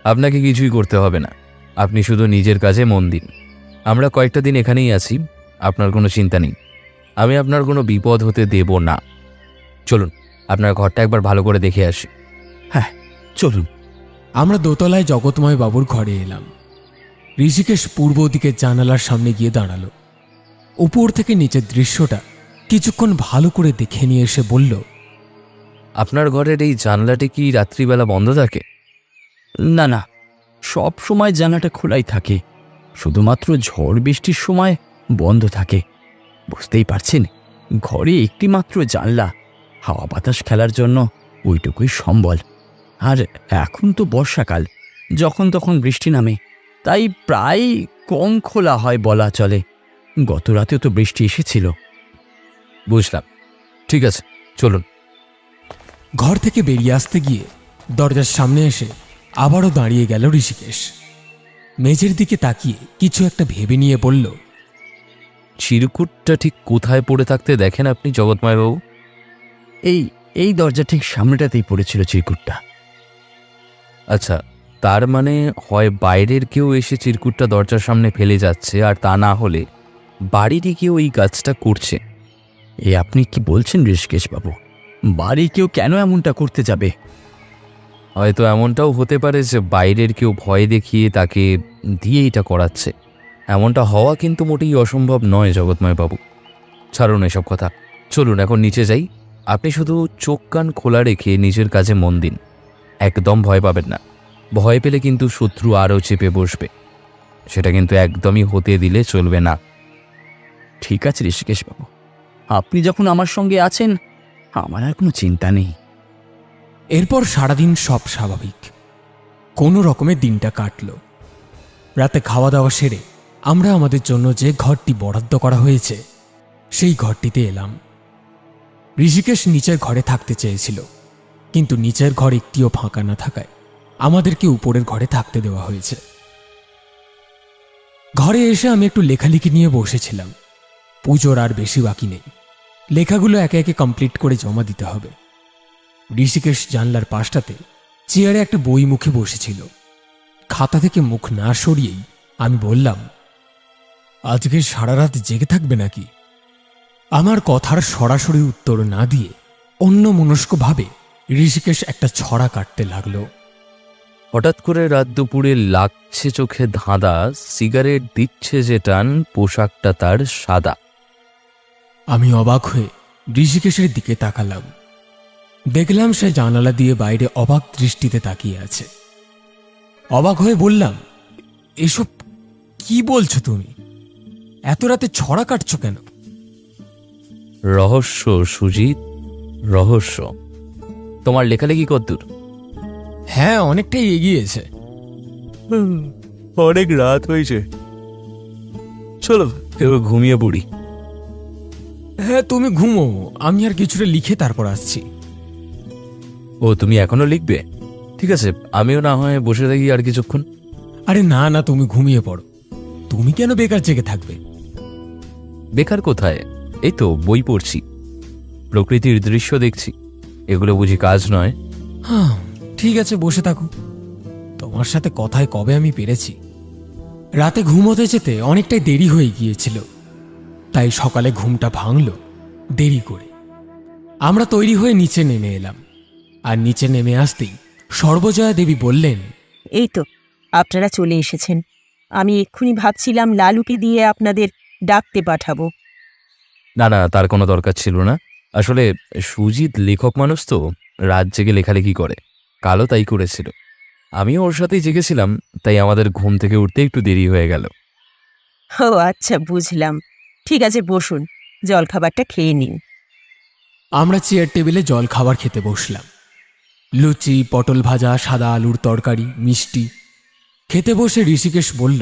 আপনাকে কিছুই করতে হবে না, আপনি শুধু নিজের কাজে মন দিন। আমরা কয়েকটা দিন এখানেই আছি, আপনার কোনো চিন্তা নেই। আমি আপনার কোনো বিপদ হতে দেব না। চলুন, আপনার ঘরটা একবার ভালো করে দেখে আসি। হ্যাঁ, চলুন। আমরা দোতলায় জগৎময় বাবুর ঘরে এলাম। ঋষিকেশ পূর্ব দিকের জানালার সামনে গিয়ে দাঁড়ালো। উপর থেকে নিচের দৃশ্যটা কিছুক্ষণ ভালো করে দেখে নিয়ে এসে বলল, আপনার ঘরের এই জানলাটি কি রাত্রিবেলা বন্ধ থাকে? না না, সব সময় জানালাটা খোলাই থাকে, শুধুমাত্র ঝড় বৃষ্টির সময় বন্ধ থাকে। বুঝতেই পারছেন, ঘরে একটি মাত্র জানলা, হাওয়া বাতাস খেলার জন্য ওইটুকুই সম্বল। আর এখন তো বর্ষাকাল, যখন তখন বৃষ্টি নামে, তাই প্রায় কম খোলা হয় বলা চলে। গত রাতেও তো বৃষ্টি এসেছিল। বুঝলাম, ঠিক আছে, চলুন। ঘর থেকে বেরিয়ে আসতে গিয়ে দরজার সামনে এসে আবারও দাঁড়িয়ে গেল ঋষিকেশ। মেঝের দিকে তাকিয়ে কিছু একটা ভেবে নিয়ে বলল, চিরকুটটা ঠিক কোথায় পড়ে থাকতে দেখেন আপনি জগৎময়বাবু? এই দরজা ঠিক সামনেটাতেই পড়েছিল চিরকুটটা। আচ্ছা, তার মানে হয় বাইরের কেউ এসে চিরকুটটা দরজার সামনে ফেলে যাচ্ছে, আর তা না হলে বাড়িরই কেউ এই কাজটা করছে। আপনি কি বলছেন ঋষিকেশ বাবু? বাড়ি কেউ কেন এমনটা করতে যাবে? হয়তো এমনটাও হতে পারে যে বাইরের কেউ ভয় দেখিয়ে তাকে দিয়ে এটা করাচ্ছে। এমনটা হওয়া কিন্তু মোটেই অসম্ভব নয় জগৎময়বাবু। ছাড়ুন এসব কথা, চলুন এখন নিচে যাই। আপনি শুধু চোখ কান খোলা রেখে নিজের কাজে মন দিন, একদম ভয় পাবেন না। ভয় পেলে কিন্তু শত্রু আরও চেপে বসবে, সেটা কিন্তু একদমই হতে দিলে চলবে না। ঠিক আছে ঋষিকেশ বাবু, আপনি যখন আমার সঙ্গে আছেন, আমার আর কোনো চিন্তা নেই। এরপর সারাদিন সব স্বাভাবিক, কোনো রকমে দিনটা কাটল। রাতে খাওয়া দাওয়া সেরে আমরা আমাদের জন্য যে ঘরটি বরাদ্দ করা হয়েছে সেই ঘরটিতে এলাম। ঋষিকেশ নিচের ঘরে থাকতে চেয়েছিল, কিন্তু নিচের ঘর একটিও ফাঁকা না থাকায় আমাদেরকে উপরের ঘরে থাকতে দেওয়া হয়েছে। ঘরে এসে আমি একটু লেখালেখি নিয়ে বসেছিলাম। পুজোর আর বেশি বাকি নেই, লেখাগুলো একে একে কমপ্লিট করে জমা দিতে হবে। ঋষিকেশ জানলার পাশটাতে চেয়ারে একটা বই মুখে বসেছিল। খাতা থেকে মুখ না সরিয়েই আমি বললাম, আজকে সারা রাত জেগে থাকবে নাকি? আমার কথার সরাসরি উত্তর না দিয়ে অন্য মনস্কভাবে ঋষিকেশ একটা ছড়া কাটতে লাগলো। হঠাৎ করে রাত দুপুরে লাগছে চোখে ধাঁধা, সিগারেট দিচ্ছে যে টান, পোশাকটা তার সাদা। আমি অবাক হয়ে ঋষিকেশের দিকে তাকালাম। দেখলাম সে জানালা দিয়ে বাইরে অবাক দৃষ্টিতে তাকিয়ে আছে। অবাক হয়ে বললাম, এসব কি বলছো তুমি? এত রাতে ছড়া কাটছো কেন? রহস্য সুজিত, রহস্য। তোমার লেখালেখি কতদূর? হ্যাঁ, অনেকটাই এগিয়েছে। অনেক রাত হয়েছে, চলো এবার ঘুমিয়ে পড়ি। হ্যাঁ, তুমি ঘুমো, আমি আর কিছুটা লিখে তারপর আসছি। ও, তুমি এখনো লিখবে? ঠিক আছে, আমিও না হয় বসে থাকি আর কিছুক্ষণ। আরে না না, তুমি ঘুমিয়ে পড়ো। তুমি কেন বেকার জেগে থাকবে? বেকার কোথায়, এই তো বই পড়ছি, প্রকৃতির দৃশ্য দেখছি। এগুলো বুঝি কাজ নয়? হ্যাঁ, ঠিক আছে, বসে থাকো। তোমার সাথে কথায় কবে আমি পেরেছি। রাতে ঘুমোতে যেতে অনেকটাই দেরি হয়ে গিয়েছিল, তাই সকালে ঘুমটা ভাঙল দেরি করে। আমরা তৈরি হয়ে নিচে নেমে এলাম, আর নিচে নেমে আসতেই সর্বজয়া দেবী বললেন, এই তো আপনারা চলে এসেছেন। আমি এক্ষুনি ভাবছিলাম লালুকে দিয়ে আপনাদের ডাকতে পাঠাবো। না না, তার কোনো দরকার ছিল না। আসলে সুজিত লেখক মানুষ তো, রাত জেগে লেখালেখি করে, কালও তাই করেছিল। আমিও ওর সাথেই জেগেছিলাম, তাই আমাদের ঘুম থেকে উঠতে একটু দেরি হয়ে গেল। ও আচ্ছা, বুঝলাম। ঠিক আছে, বসুন, জলখাবারটা খেয়ে নিন। আমরা চেয়ার টেবিলে জল খাবার খেতে বসলাম। লুচি, পটল ভাজা, সাদা আলুর তরকারি, মিষ্টি। খেতে বসে ঋষিকেশ বলল,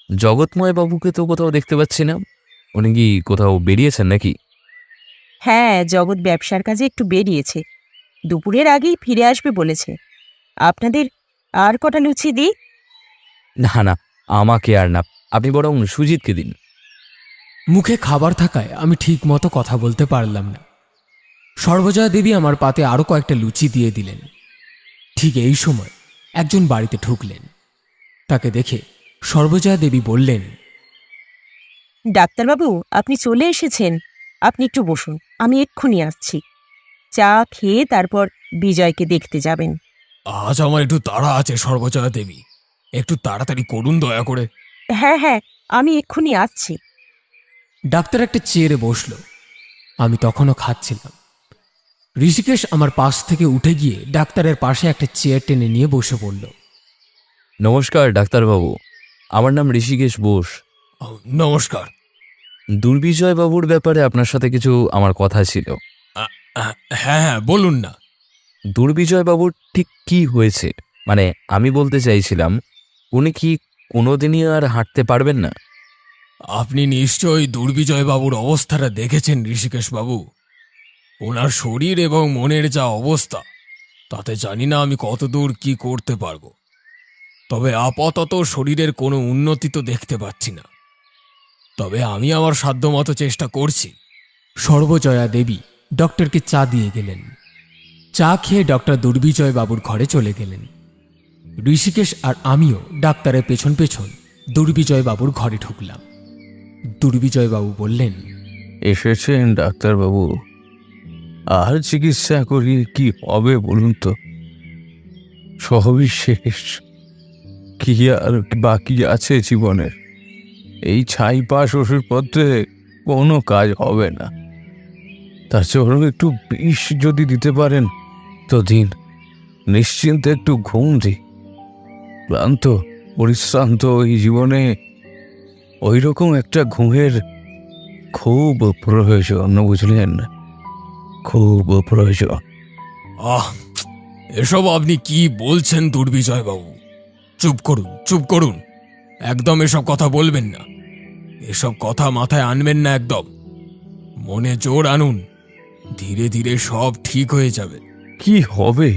জগৎময় বাবুকে তো কোথাও দেখতে পাচ্ছি না, উনি কি কোথাও বেরিয়েছেন নাকি? হ্যাঁ, জগৎ ব্যবসার কাজে একটু বেরিয়েছে, দুপুরের আগেই ফিরে আসবে বলেছে। আপনাদের আর কটা লুচি দিই? না না, আমাকে আর না, আপনি বরং সুজিতকে দিন। মুখে খাবার থাকায় আমি ঠিক মতো কথা বলতে পারলাম না। সর্বজয়া দেবী আমার পাতে আরও কয়েকটা লুচি দিয়ে দিলেন। ঠিক এই সময় একজন বাড়িতে ঢুকলেন। তাকে দেখে সর্বজয়া দেবী বললেন, ডাক্তারবাবু, আপনি চলে এসেছেন। আপনি একটু বসুন, আমি এক্ষুনি আসছি। চা খেয়ে তারপর বিজয়কে দেখতে যাবেন। আজ আমার একটু তাড়া আছে সর্বজয়া দেবী, একটু তাড়াতাড়ি করুন দয়া করে। হ্যাঁ হ্যাঁ, আমি এক্ষুনি আসছি। ডাক্তার একটা চেয়ারে বসল। আমি তখনও খাচ্ছিলাম। ঋষিকেশ আমার পাশ থেকে উঠে গিয়ে ডাক্তারের পাশে একটা চেয়ার টেনে নিয়ে বসে পড়ল। নমস্কার ডাক্তারবাবু, আমার নাম ঋষিকেশ বোস। নমস্কার। দুর্বিজয় বাবুর ব্যাপারে আপনার সাথে কিছু আমার কথা ছিল। হ্যাঁ হ্যাঁ, বলুন না। দুর্বিজয় বাবুর ঠিক কি হয়েছে, মানে আমি বলতে চাইছিলাম, উনি কি কোনোদিনই আর হাঁটতে পারবেন না? আপনি নিশ্চয়ই দুর্বিজয় বাবুর অবস্থাটা দেখেছেন ঋষিকেশ বাবু। ওনার শরীর এবং মনের যা অবস্থা, তাতে জানি না আমি কতদূর কি করতে পারবো। তবে আপাতত শরীরের কোনো উন্নতি তো দেখতে পাচ্ছি না। তবে আমি আমার সাধ্যমতো চেষ্টা করছি। সর্বজয়া দেবী ডক্টরকে চা দিয়ে গেলেন। চা খেয়ে ডক্টর দুর্বিজয় বাবুর ঘরে চলে গেলেন। ঋষিকেশ আর আমিও ডাক্তারের পেছন পেছন দুর্বিজয় বাবুর ঘরে ঢুকলাম। দুর্বিজয় বাবু বললেন, এসেছেন ডাক্তারবাবু, আর চিকিৎসা করি কি হবে বলুন তো? সবই শেষ, কি আর বাকি আছে জীবনের? এই ছাই পাশ ওষুধপত্রে কোনো কাজ হবে না। তার জন্য একটু বিষ যদি দিতে পারেন তো দিন, নিশ্চিন্তে একটু ঘুম দিই। ক্লান্ত পরিশ্রান্ত এই জীবনে ওই রকম একটা ঘুমের খুব প্রয়োজন, বুঝলেন? খুব প্রয়োজন। আহ, এসব আপনি কি বলছেন দুর্বিজয় বাবু? চুপ করুন, চুপ করুন, একদম এসব কথা বলবেন না। এসব কথা মাথায় আনবেন না একদম। মনে জোর আনুন, ধীরে ধীরে সব ঠিক হয়ে যাবে। কি হবে?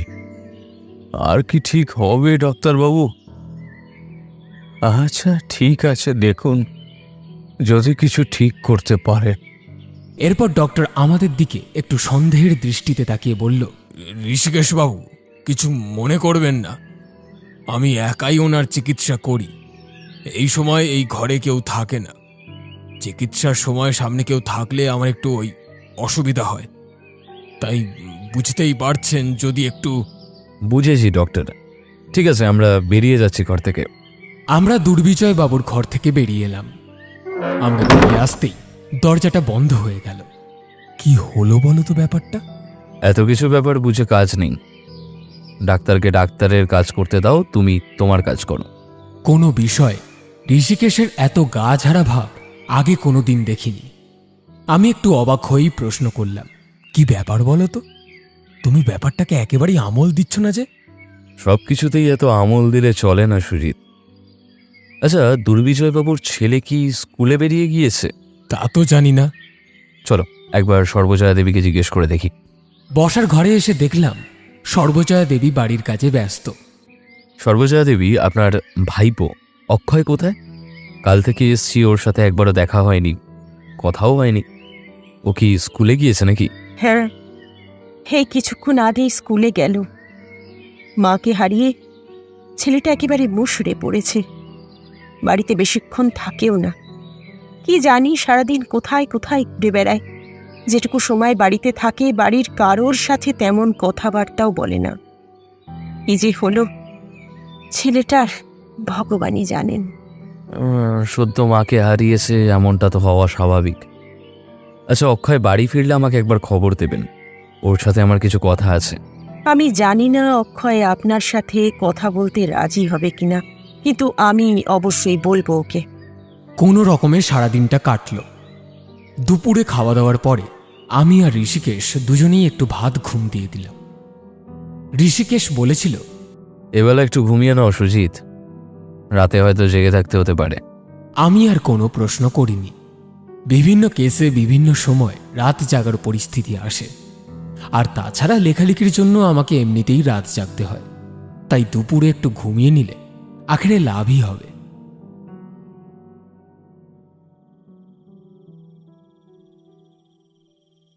আর কি ঠিক হবে ডাক্তারবাবু? আচ্ছা ঠিক আছে, দেখুন যদি কিছু ঠিক করতে পারে। এরপর ডক্টর আমাদের দিকে একটু সন্দেহের দৃষ্টিতে তাকিয়ে বলল, ঋষিকেশ বাবু, কিছু মনে করবেন না, আমি একাই ওনার চিকিৎসা করি। এই সময় এই ঘরে কেউ থাকে না। চিকিৎসার সময় সামনে কেউ থাকলে আমার একটু ওই অসুবিধা হয়, তাই বুঝতেই পারছেন যদি একটু। বুঝেছি ডক্টর, ঠিক আছে, আমরা বেরিয়ে যাচ্ছি ঘর থেকে। আমরা দুর্বিজয় বাবুর ঘর থেকে বেরিয়ে এলাম। আমরা বেরিয়ে আসতেই দরজাটা বন্ধ হয়ে গেল। কি হলো বলো তো ব্যাপারটা? এত কিছু ব্যাপার বুঝে কাজ নেই, ডাক্তারকে ডাক্তারের কাজ করতে দাও, তুমি তোমার কাজ করো। কোনো বিষয় ঋষিকেশের এত গা ঝাড়া ভাব আগে কোনোদিন দেখিনি। আমি একটু অবাক হয়েই প্রশ্ন করলাম, কি ব্যাপার বলো তো? তুমি ব্যাপারটাকে একেবারেই আমল দিচ্ছ না যে? সব কিছুতেই এত আমল দিলে চলে না সুজিত। আচ্ছা, দুর্বিজয়বাবুর ছেলে কি স্কুলে বেরিয়ে গিয়েছে? তা তো জানি না। চলো একবার সর্বজয়া দেবীকে জিজ্ঞেস করে দেখি। বসার ঘরে এসে দেখলাম সর্বজয়া দেবী বাড়ির কাজে ব্যস্ত। সর্বজয়া দেবী, আপনার ভাইপো অক্ষয় কোথায়? কাল থেকে এসছি, ওর সাথে একবারও দেখা হয়নি, কথাও হয়নি। ও কি স্কুলে গিয়েছে নাকি? হ্যাঁ, কিছুক্ষণ আগেই স্কুলে গেল। মাকে হারিয়ে ছেলেটা একেবারে মুষড়ে পড়েছে, বাড়িতে বেশিক্ষণ থাকেও না। কি জানি সারাদিন কোথায় কোথায় ঘুরে বেড়ায়। যেটুকু সময় বাড়িতে থাকে বাড়ির কারোর সাথে তেমন কথাবার্তাও বলে না। কি যে হলো ছেলেটার ভগবানই জানেন। সদ্য মাকে হারিয়েছে, এমনটা তো হওয়া স্বাভাবিক। আচ্ছা, অক্ষয় বাড়ি ফিরলে আমাকে একবার খবর দেবেন, ওর সাথে আমার কিছু কথা আছে। আমি জানি না অক্ষয় আপনার সাথে কথা বলতে রাজি হবে কিনা, কিন্তু আমি অবশ্যই বলবো ওকে। কোনো রকমে সারাদিনটা কাটল। দুপুরে খাওয়া দাওয়ার পরে আমি আর ঋষিকেশ দুজনেই একটু ভাত ঘুম দিয়ে দিলাম। ঋষিকেশ বলেছিল, এবেলা একটু ঘুমিয়ে নাও সুজিত, রাতে হয়তো জেগে থাকতে হতে পারে। আমি আর কোনো প্রশ্ন করিনি। বিভিন্ন কেসে বিভিন্ন সময় রাত জাগার পরিস্থিতি আসে, আর তাছাড়া লেখালেখির জন্য আমাকে এমনিতেই রাত জাগতে হয়। তাই দুপুরে একটু ঘুমিয়ে নিলে আখেরে লাভই হবে।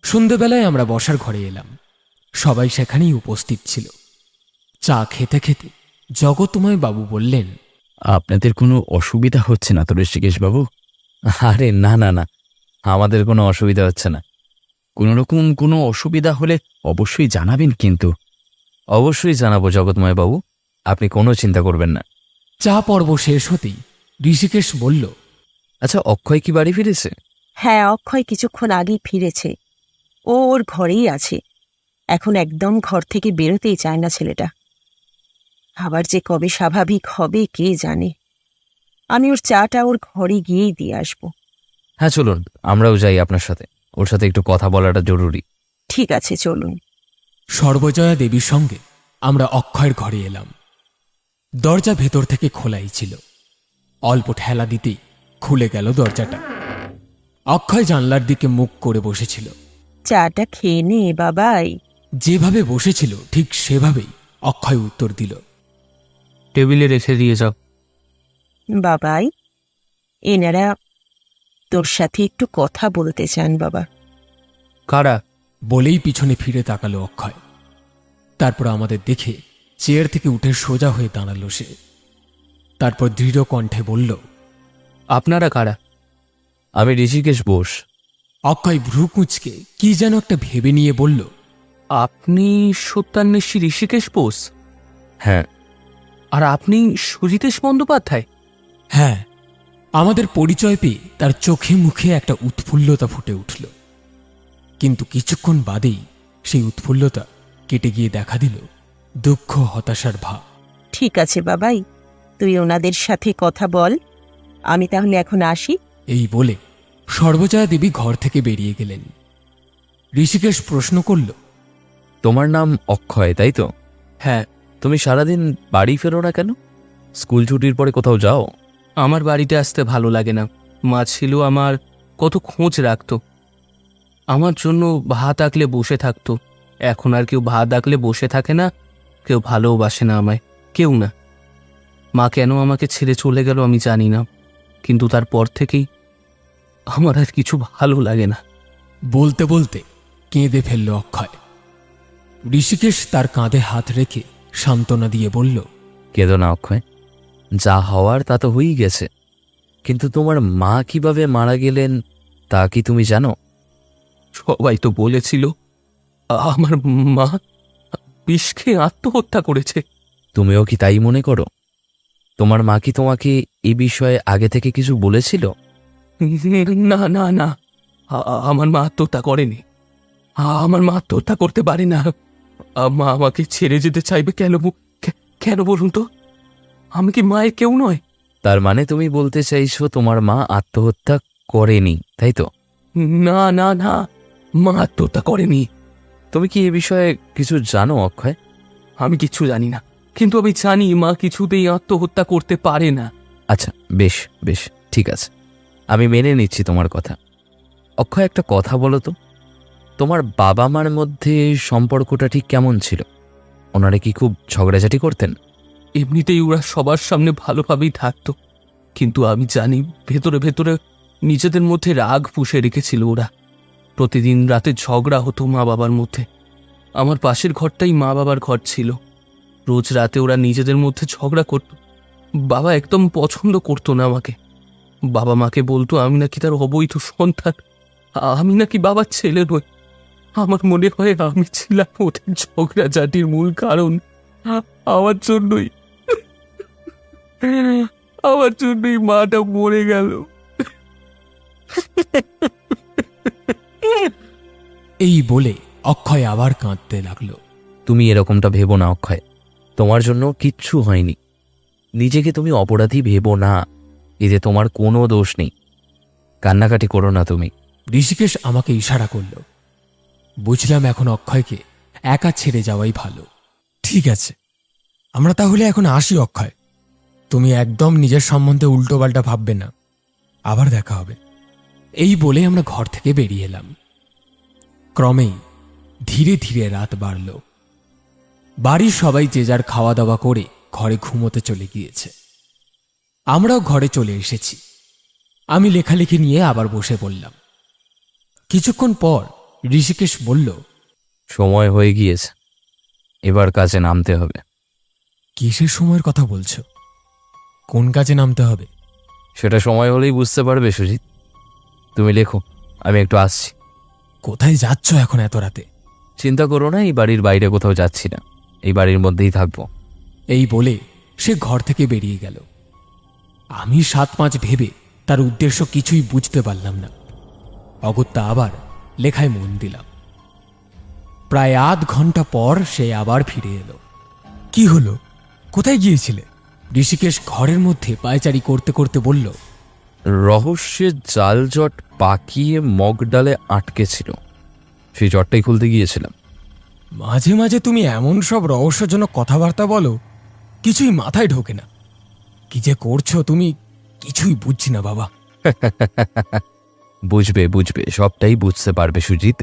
সন্ধেবেলায় আমরা বসার ঘরে এলাম। সবাই সেখানেই উপস্থিত ছিল। চা খেতে খেতে জগৎময় বাবু বললেন, আপনাদের কোনো অসুবিধা হচ্ছে না তো ঋষিকেশবাবু? আরে না না না, আমাদের কোনো অসুবিধা হচ্ছে না। কোনো রকম কোনো অসুবিধা হলে অবশ্যই জানাবেন কিন্তু। অবশ্যই জানাবো জগৎময় বাবু, আপনি কোনো চিন্তা করবেন না। চা পর্ব শেষ হতেই ঋষিকেশ বলল, আচ্ছা, অক্ষয় কি বাড়ি ফিরেছে? হ্যাঁ, অক্ষয় কিছুক্ষণ আগেই ফিরেছে। ও ওর ঘরেই আছে। এখন একদম ঘর থেকে বেরোতেই চায় না ছেলেটা। আবার যে কবে স্বাভাবিক হবে কে জানে। আমি ওর চাটা ওর ঘরে গিয়েই দিয়ে আসবো। হ্যাঁ চলুন, আমরাও যাই আপনার সাথে, ওর সাথে একটু কথা বলাটা জরুরি। ঠিক আছে, চলুন। সর্বজয়া দেবীর সঙ্গে আমরা অক্ষয়ের ঘরে এলাম। দরজা ভেতর থেকে খোলাই ছিল। অল্প ঠেলা দিতেই খুলে গেল দরজাটা। অক্ষয় জানলার দিকে মুখ করে বসেছিল। চাটা খেয়ে নে বাবাই। যেভাবে বসেছিল ঠিক সেভাবেই অক্ষয় উত্তর দিল, টেবিলে রেখে দিয়ে যাও। বাবাই, এনারা তোর সাথে একটু কথা বলতে চান বাবা। কারা? বলেই পিছনে ফিরে তাকালো অক্ষয়। তারপর আমাদের দেখে চেয়ার থেকে উঠে সোজা হয়ে দাঁড়ালো সে। তারপর দৃঢ় কণ্ঠে বলল, আপনারা কারা? আমি ঋষিকেশ বোস। অক্ষয় ভ্রু কুঁচকে কি যেন একটা ভেবে নিয়ে বলল, আপনি সত্যান্বেষী ঋষিকেশ বোস? হ্যাঁ। আর আপনি সুজিতেশ বন্দ্যোপাধ্যায়? হ্যাঁ। আমাদের পরিচয় পেয়ে তার চোখে মুখে একটা উৎফুল্লতা ফুটে উঠল, কিন্তু কিছুক্ষণ বাদেই সেই উৎফুল্লতা কেটে গিয়ে দেখা দিল দুঃখ হতাশার ভাব। ঠিক আছে বাবাই, তুই ওনাদের সাথে কথা বল। আমি তাহলে এখন আসি। এই বলে সর্বজয়া দেবী ঘর থেকে বেরিয়ে গেলেন। ঋষিকেশ প্রশ্ন করল, তোমার নাম অক্ষয় তাই তো? হ্যাঁ। তুমি সারাদিন বাড়ি ফেরো না কেন? স্কুল ছুটির পরে কোথাও যাও? আমার বাড়িতে আসতে ভালো লাগে না। মা ছিল আমার, কত খোঁজ রাখতো। আমার জন্য ভাত আঁকলে বসে থাকতো। এখন আর কেউ ভাত আঁকলে বসে থাকে না, কেউ ভালোবাসে না আমায়, কেউ না। মা কেন আমাকে ছেড়ে চলে গেল আমি জানি না, কিন্তু তারপর থেকেই আমার আর কিছু ভালো লাগে না। বলতে বলতে কেঁদে ফেলল অক্ষয়। ঋষিকেশ তার কাঁধে হাত রেখে সান্ত্বনা দিয়ে বলল, কেঁদো না অক্ষয়, যা হওয়ার তা তো হয়েই গেছে। কিন্তু তোমার মা কিভাবে মারা গেলেন তা কি তুমি জানো? সবাই তো বলেছিল আমার মা বিষ খেয়ে আত্মহত্যা করেছে। তুমিও কি তাই মনে করো? তোমার মা কি তোমাকে এই বিষয়ে আগে থেকে কিছু বলেছিল? না না না, আমার মা আত্মহত্যা করেনি। আমার মা আত্মহত্যা করতে পারে না। মা আমাকে ছেড়ে যেতে চাইবে কেন? কেন বলুন তো? আমি কি মায়ের কেউ নয়? তার মানে তুমি বলতে চাইছো তোমার মা আত্মহত্যা করেনি, তাই তো? না না না, মা আত্মহত্যা করেনি। তুমি কি এ বিষয়ে কিছু জানো অক্ষয়? আমি কিচ্ছু জানি না, কিন্তু আমি জানি মা কিছুতেই আত্মহত্যা করতে পারে না। আচ্ছা, বেশ বেশ, ঠিক আছে, আমি মেনে নিচ্ছি তোমার কথা। অক্ষয়, একটা কথা বলো তো, তোমার বাবা মার মধ্যে সম্পর্কটা ঠিক কেমন ছিল? ওনারা কি খুব ঝগড়াঝাটি করতেন? এমনিতেই ওরা সবার সামনে ভালোভাবেই থাকতো, কিন্তু আমি জানি ভেতরে ভেতরে নিজেদের মধ্যে রাগ পুষে রেখেছিল ওরা। প্রতিদিন রাতে ঝগড়া হতো মা বাবার মধ্যে। আমার পাশের ঘরটাই মা বাবার ঘর ছিল। রোজ রাতে ওরা নিজেদের মধ্যে ঝগড়া করত। বাবা একদম পছন্দ করতো না আমাকে। বাবা মাকে বলতো আমি নাকি তার অবৈধ সন্তান, আমি নাকি বাবার ছেলে নই। আমার মনে হয় আমি ছিলাম ওদের ঝগড়াঝাটির মূল কারণ। আমার জন্যই আমার জন্যই মাটা মরে গেল। এই বলে অক্ষয় আবার কাঁদতে লাগলো। তুমি এরকমটা ভেবো না অক্ষয়, তোমার জন্য কিচ্ছু হয়নি। নিজেকে তুমি অপরাধী ভেবো না, এতে তোমার কোনো দোষ নেই। কান্নাকাটি করো না তুমি। ঋষিকেশ আমাকে ইশারা করল। বুঝলাম এখন অক্ষয়কে একা ছেড়ে যাওয়াই ভালো। ঠিক আছে, আমরা তাহলে এখন আসি অক্ষয়। তুমি একদম নিজের সম্বন্ধে উল্টোপাল্টা ভাববে না। আবার দেখা হবে। এই বলে আমরা ঘর থেকে বেরিয়ে এলাম। ক্রমেই ধীরে ধীরে রাত বাড়ল। বাড়ির সবাই যে যার খাওয়া দাওয়া করে ঘরে ঘুমোতে চলে গিয়েছে। আমরাও ঘরে চলে এসেছি। আমি লেখালেখি নিয়ে আবার বসে পড়লাম। কিছুক্ষণ পর ঋষিকেশ বলল, সময় হয়ে গিয়েছে, এবার কাজে নামতে হবে। কিসের সময়ের কথা বলছো? কোন কাজে নামতে হবে? সেটা সময় হলেই বুঝতে পারবে সুজিত। তুমি লেখো, আমি একটু আসছি। কোথায় যাচ্ছ এখন এত রাতে? চিন্তা করো না, এই বাড়ির বাইরে কোথাও যাচ্ছি না, এই বাড়ির মধ্যেই থাকবো। এই বলে সে ঘর থেকে বেরিয়ে গেল। আমি 7-5 ভেবে তার উদ্দেশ্য কিছুই বুঝতে পারলাম না। অগত্যা আবার লেখায় মন দিলাম। প্রায় আধ ঘন্টা পর সে আবার ফিরে এলো। কি হলো? কোথায় গিয়েছিলে? ঋষিকেশ ঘরের মধ্যে পায়চারি করতে করতে বলল, রহস্যের জাল জট পাকিয়ে মগ ডালে আটকে ছিল, সেই জটটাই খুলতে গিয়েছিলাম। মাঝে মাঝে তুমি এমন সব রহস্যজনক কথাবার্তা বলো, কিছুই মাথায় ঢোকে না। কি যে করছো তুমি, কিছুই বুঝছি না বাবা। বুঝবে বুঝবে, সবটাই বুঝতে পারবে সুজিত,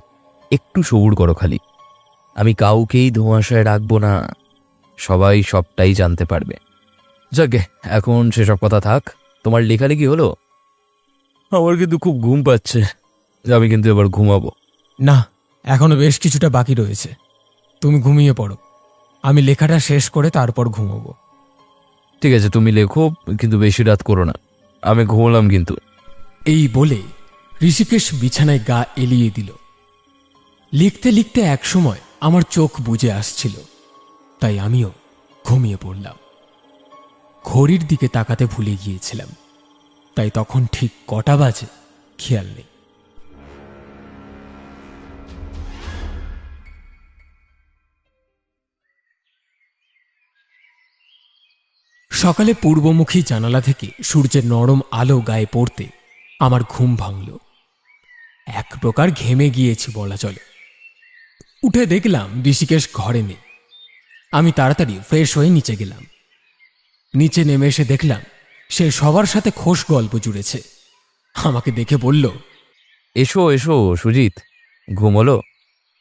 একটু সবুর করো খালি। আমি কাউকেই ধোঁয়াশায় রাখবো না, সবাই সবটাই জানতে পারবে। যাকে, এখন সেসব কথা থাক। তোমার লেখালেখি হলো? আমার কিন্তু খুব ঘুম পাচ্ছে, আমি কিন্তু এবার ঘুমাবো। না, এখনো বেশ কিছুটা বাকি রয়েছে। তুমি ঘুমিয়ে পড়ো, আমি লেখাটা শেষ করে তারপর ঘুমোবো। ঠিক আছে, তুমি লেখো, কিন্তু বেশি রাত করো না। আমি ঘুমলাম কিন্তু। এই বলে ঋষিকেশ বিছানায় গা এলিয়ে দিল। লিখতে লিখতে একসময় আমার চোখ বুজে আসছিল, তাই আমিও ঘুমিয়ে পড়লাম। ঘড়ির দিকে তাকাতে ভুলে গিয়েছিলাম, তাই তখন ঠিক কটা বাজে খেয়াল নেই। সকালে পূর্বমুখী জানালা থেকে সূর্যের নরম আলো গায়ে পড়তে আমার ঘুম ভাঙল। এক প্রকার ঘেমে গিয়েছি বলা চলে। উঠে দেখলাম ঋষিকেশ ঘরে নেই। আমি তাড়াতাড়ি ফ্রেশ হয়ে নিচে গেলাম। নিচে নেমে এসে দেখলাম সে সবার সাথে খোশ গল্প জুড়েছে। আমাকে দেখে বলল, এসো এসো সুজিত, ঘুমোলো?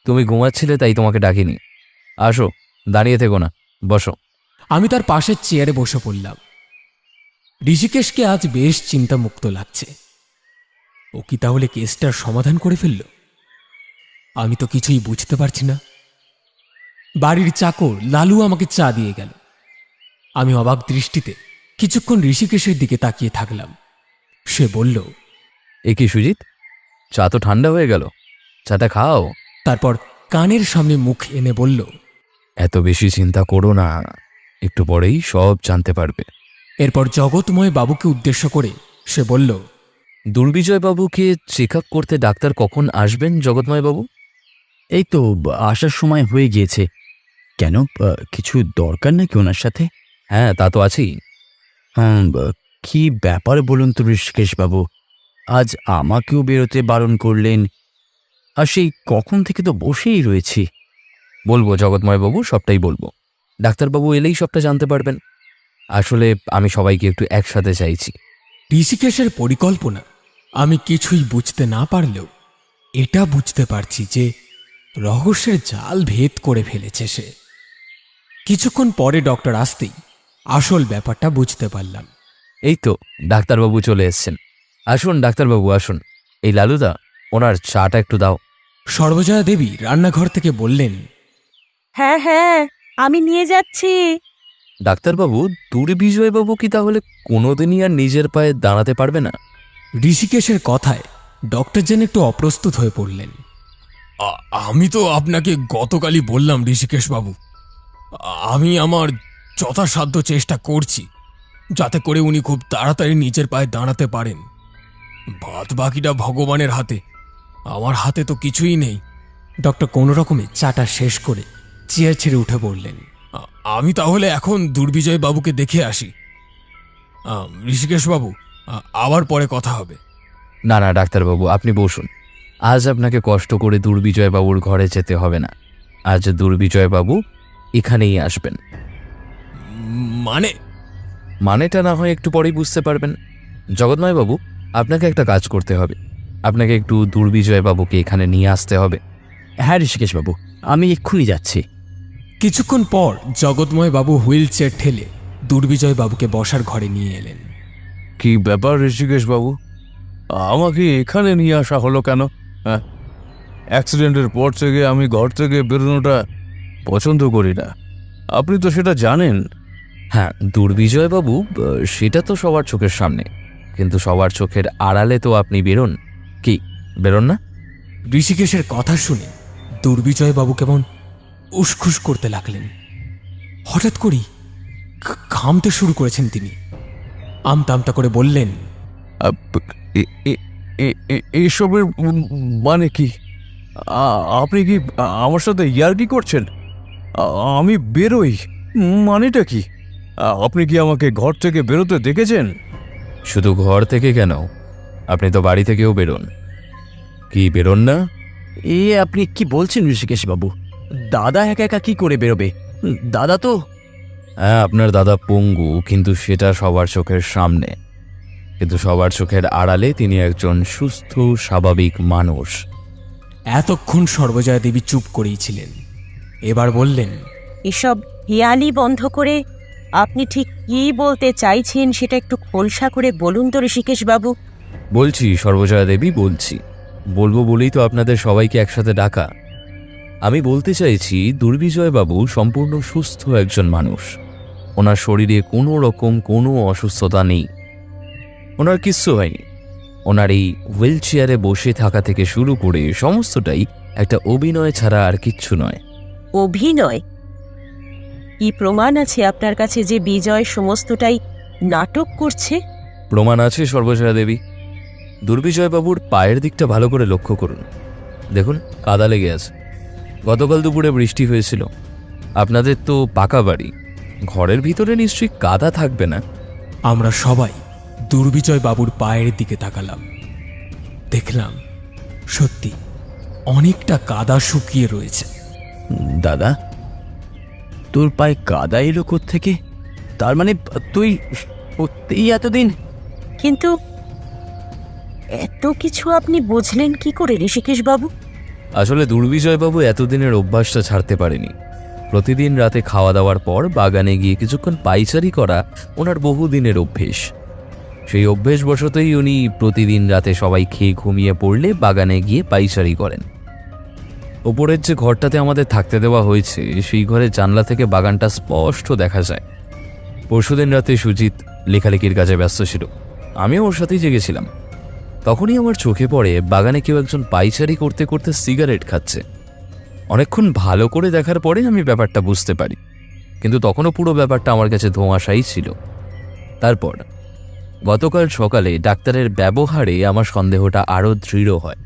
তুমি ঘুমাচ্ছিলে তাই তোমাকে ডাকিনি। আসো, দাঁড়িয়ে থেকো না, বসো। আমি তার পাশের চেয়ারে বসে পড়লাম। ঋষিকেশকে আজ বেশ চিন্তামুক্ত লাগছে। ও কি তাহলে কেসটার সমাধান করে ফেলল? আমি তো কিছুই বুঝতে পারছি না। বাড়ির চাকর লালু আমাকে চা দিয়ে গেল। আমি অবাক দৃষ্টিতে কিছুক্ষণ ঋষিকেশের দিকে তাকিয়ে থাকলাম। সে বলল, এ কি সুজিত, চা তো ঠান্ডা হয়ে গেল, চাটা খাও। তারপর কানের সামনে মুখ এনে বলল, এত বেশি চিন্তা করো না, একটু পরেই সব জানতে পারবে। এরপর জগৎময় বাবুকে উদ্দেশ্য করে সে বলল, দুর্বিজয় বাবুকে চেক আপ করতে ডাক্তার কখন আসবেন জগৎময় বাবু? এই তো আসার সময় হয়ে গিয়েছে। কেন, কিছু দরকার নাকি ওনার সাথে? হ্যাঁ, তা তো আছেই। হ্যাঁ, কি ব্যাপার বলুন তো ঋষিকেশ বাবু? আজ আমাকেও বেরোতে বারণ করলেন, আর সেই কখন থেকে তো বসেই রয়েছি। বলবো জগৎময়বাবু, সবটাই বলবো। ডাক্তারবাবু এলেই সবটা জানতে পারবেন। আসলে আমি সবাইকে একটু একসাথে চাইছি। ঋষিকেশের পরিকল্পনা আমি কিছুই বুঝতে না পারলেও এটা বুঝতে পারছি যে রহস্যের জাল ভেদ করে ফেলেছে সে। কিছুক্ষণ পরে ডক্টর আসতেই আসল ব্যাপারটা বুঝতে পারলাম। এই তো ডাক্তারবাবু চলে এসছেন। আসুন ডাক্তারবাবু আসুন। এই লালুদা, ওনার চাটা একটু দাও। সর্বজয়া দেবী রান্নাঘর থেকে বললেন, হ্যাঁ হ্যাঁ, আমি নিয়ে যাচ্ছি। ডাক্তারবাবু, দুর্বিজয়বাবু কি তাহলে কোনোদিনই আর নিজের পায়ে দাঁড়াতে পারবে না? ঋষিকেশের কথায় ডক্টর যেন একটু অপ্রস্তুত হয়ে পড়লেন। আমি তো আপনাকে গতকালই বললাম ঋষিকেশ বাবু, আমি আমার যথাসাধ্য চেষ্টা করছি যাতে করে উনি খুব তাড়াতাড়ি নিজের পায়ে দাঁড়াতে পারেন। বাদ বাকিটা ভগবানের হাতে, আমার হাতে তো কিছুই নেই। ডক্টর কোনো রকমে চাটা শেষ করে চেয়ার ছেড়ে উঠে পড়লেন। আমি তাহলে এখন দুর্বিজয় বাবুকে দেখে আসি। ঋষিকেশ বাবু, আবার পরে কথা হবে। না না ডাক্তারবাবু, আপনি বসুন। আজ আপনাকে কষ্ট করে দুর্বিজয়বাবুর ঘরে যেতে হবে না। আজ দুর্বিজয়বাবু এখানেই আসবেন। মানে? মানেটা না হয় একটু পরেই বুঝতে পারবেন। জগৎময়বাবু, আপনাকে একটা কাজ করতে হবে। আপনাকে একটু দুর্বিজয়বাবুকে এখানে নিয়ে আসতে হবে। হ্যাঁ ঋষিকেশবাবু, আমি এক্ষুনি যাচ্ছি। কিছুক্ষণ পর জগৎময় বাবু হুইল চেয়ার ঠেলে দুর্বিজয় বাবুকে বসার ঘরে নিয়ে এলেন। কি ব্যাপার ঋষিকেশ বাবু, আমাকে এখানে নিয়ে আসা হলো কেন? হ্যাঁ, অ্যাক্সিডেন্টের পর থেকে আমি ঘর থেকে বেরোনোটা পছন্দ করি না, আপনি তো সেটা জানেন। হ্যাঁ দুর্বিজয়বাবু, সেটা তো সবার চোখের সামনে, কিন্তু সবার চোখের আড়ালে তো আপনি বেরোন। কি বেরোন না? ঋষিকেশের কথা শুনে দুর্বিজয় বাবু কেমন উসখুস করতে লাগলেন। হঠাৎ করেই ঘামতে শুরু করেছেন তিনি। আমতা আমতা করে বললেন, এসবের মানে কি? আপনি কি আমার সাথে ইয়ার্কি করছেন? আমি বেরোই মানেটা কি? আপনি কি আমাকে ঘর থেকে বেরোতে দেখেছেন? শুধু ঘর থেকে কেন, আপনি তো বাড়ি থেকেও বেরোন। কি বেরোন না? আপনি কি বলছেন ঋষিকেশবাবু? দাদা একা একা কি করে বেরোবে? দাদা তো... হ্যাঁ, আপনার দাদা পঙ্গু, কিন্তু সেটা সবার চোখের সামনে। কিন্তু সবার চোখের আড়ালে তিনি একজন সুস্থ স্বাভাবিক মানুষ। এতক্ষণ সর্বজয়া দেবী চুপ করেই ছিলেন। এবার বললেন, এসব হেয়ালি বন্ধ করে আপনি ঠিক কী বলতে চাইছেন সেটা একটু খোলসা করে বলুন তো ঋষিকেশ বাবু। বলছি সর্বজয়া দেবী, বলবো বলেই তো আপনাদের সবাইকে একসাথে ডাকা। আমি বলতে চাইছি, দুর্বিজয়বাবু সম্পূর্ণ সুস্থ একজন মানুষ। ওনার শরীরে কোনো রকম কোনো অসুস্থতা নেই, ওনার কিচ্ছু হয়নি। ওনার এই হুইল চেয়ারে বসে থাকা থেকে শুরু করে সমস্তটাই একটা অভিনয় ছাড়া আর কিচ্ছু নয়। অভিনয়? কি প্রমাণ আছে আপনার কাছে যে বিজয় সমস্তটাই নাটক করছে? প্রমাণ আছে সর্বজয়া দেবী। দুর্বিজয়বাবুর পায়ের দিকটা ভালো করে লক্ষ্য করুন, দেখুন কাদা লেগে আছে। গতকাল দুপুরে বৃষ্টি হয়েছিল। আপনাদের তো পাকা বাড়ি, ঘরের ভিতরে নিশ্চয়ই কাদা থাকবে না। আমরা সবাই দুর্বিজয় বাবুর পায়ের দিকে তাকালাম। দেখলাম সত্যি অনেকটা কাদা শুকিয়ে রয়েছে। দাদা, তোর পায়ে কাদা এলো কোত্থেকে? তার মানে তুই সত্যিই এতদিন... কিন্তু এত কিছু আপনি বুঝলেন কি করে ঋষিকেশ বাবু? আসলে দুর্বিজয়বাবু এতদিনের অভ্যাসটা ছাড়তে পারেনি। প্রতিদিন রাতে খাওয়া দাওয়ার পর বাগানে গিয়ে কিছুক্ষণ পাইচারি করা ওনার বহুদিনের অভ্যেস। সেই অভ্যেসবশতই উনি প্রতিদিন রাতে সবাই খেয়ে ঘুমিয়ে পড়লে বাগানে গিয়ে পাইচারি করেন। ওপরের যে ঘরটাতে আমাদের থাকতে দেওয়া হয়েছে, সেই ঘরের জানলা থেকে বাগানটা স্পষ্ট দেখা যায়। পরশুদিন রাতে সুজিত লেখালেখির কাজে ব্যস্ত ছিল, আমিও ওর সাথেই জেগেছিলাম। তখনই আমার চোখে পড়ে বাগানে কেউ একজন পাইচারি করতে করতে সিগারেট খাচ্ছে। অনেকক্ষণ ভালো করে দেখার পরে আমি ব্যাপারটা বুঝতে পারি, কিন্তু তখনও পুরো ব্যাপারটা আমার কাছে ধোঁয়াশাই ছিল। তারপর গতকাল সকালে ডাক্তারের ব্যবহারে আমার সন্দেহটা আরও দৃঢ় হয়।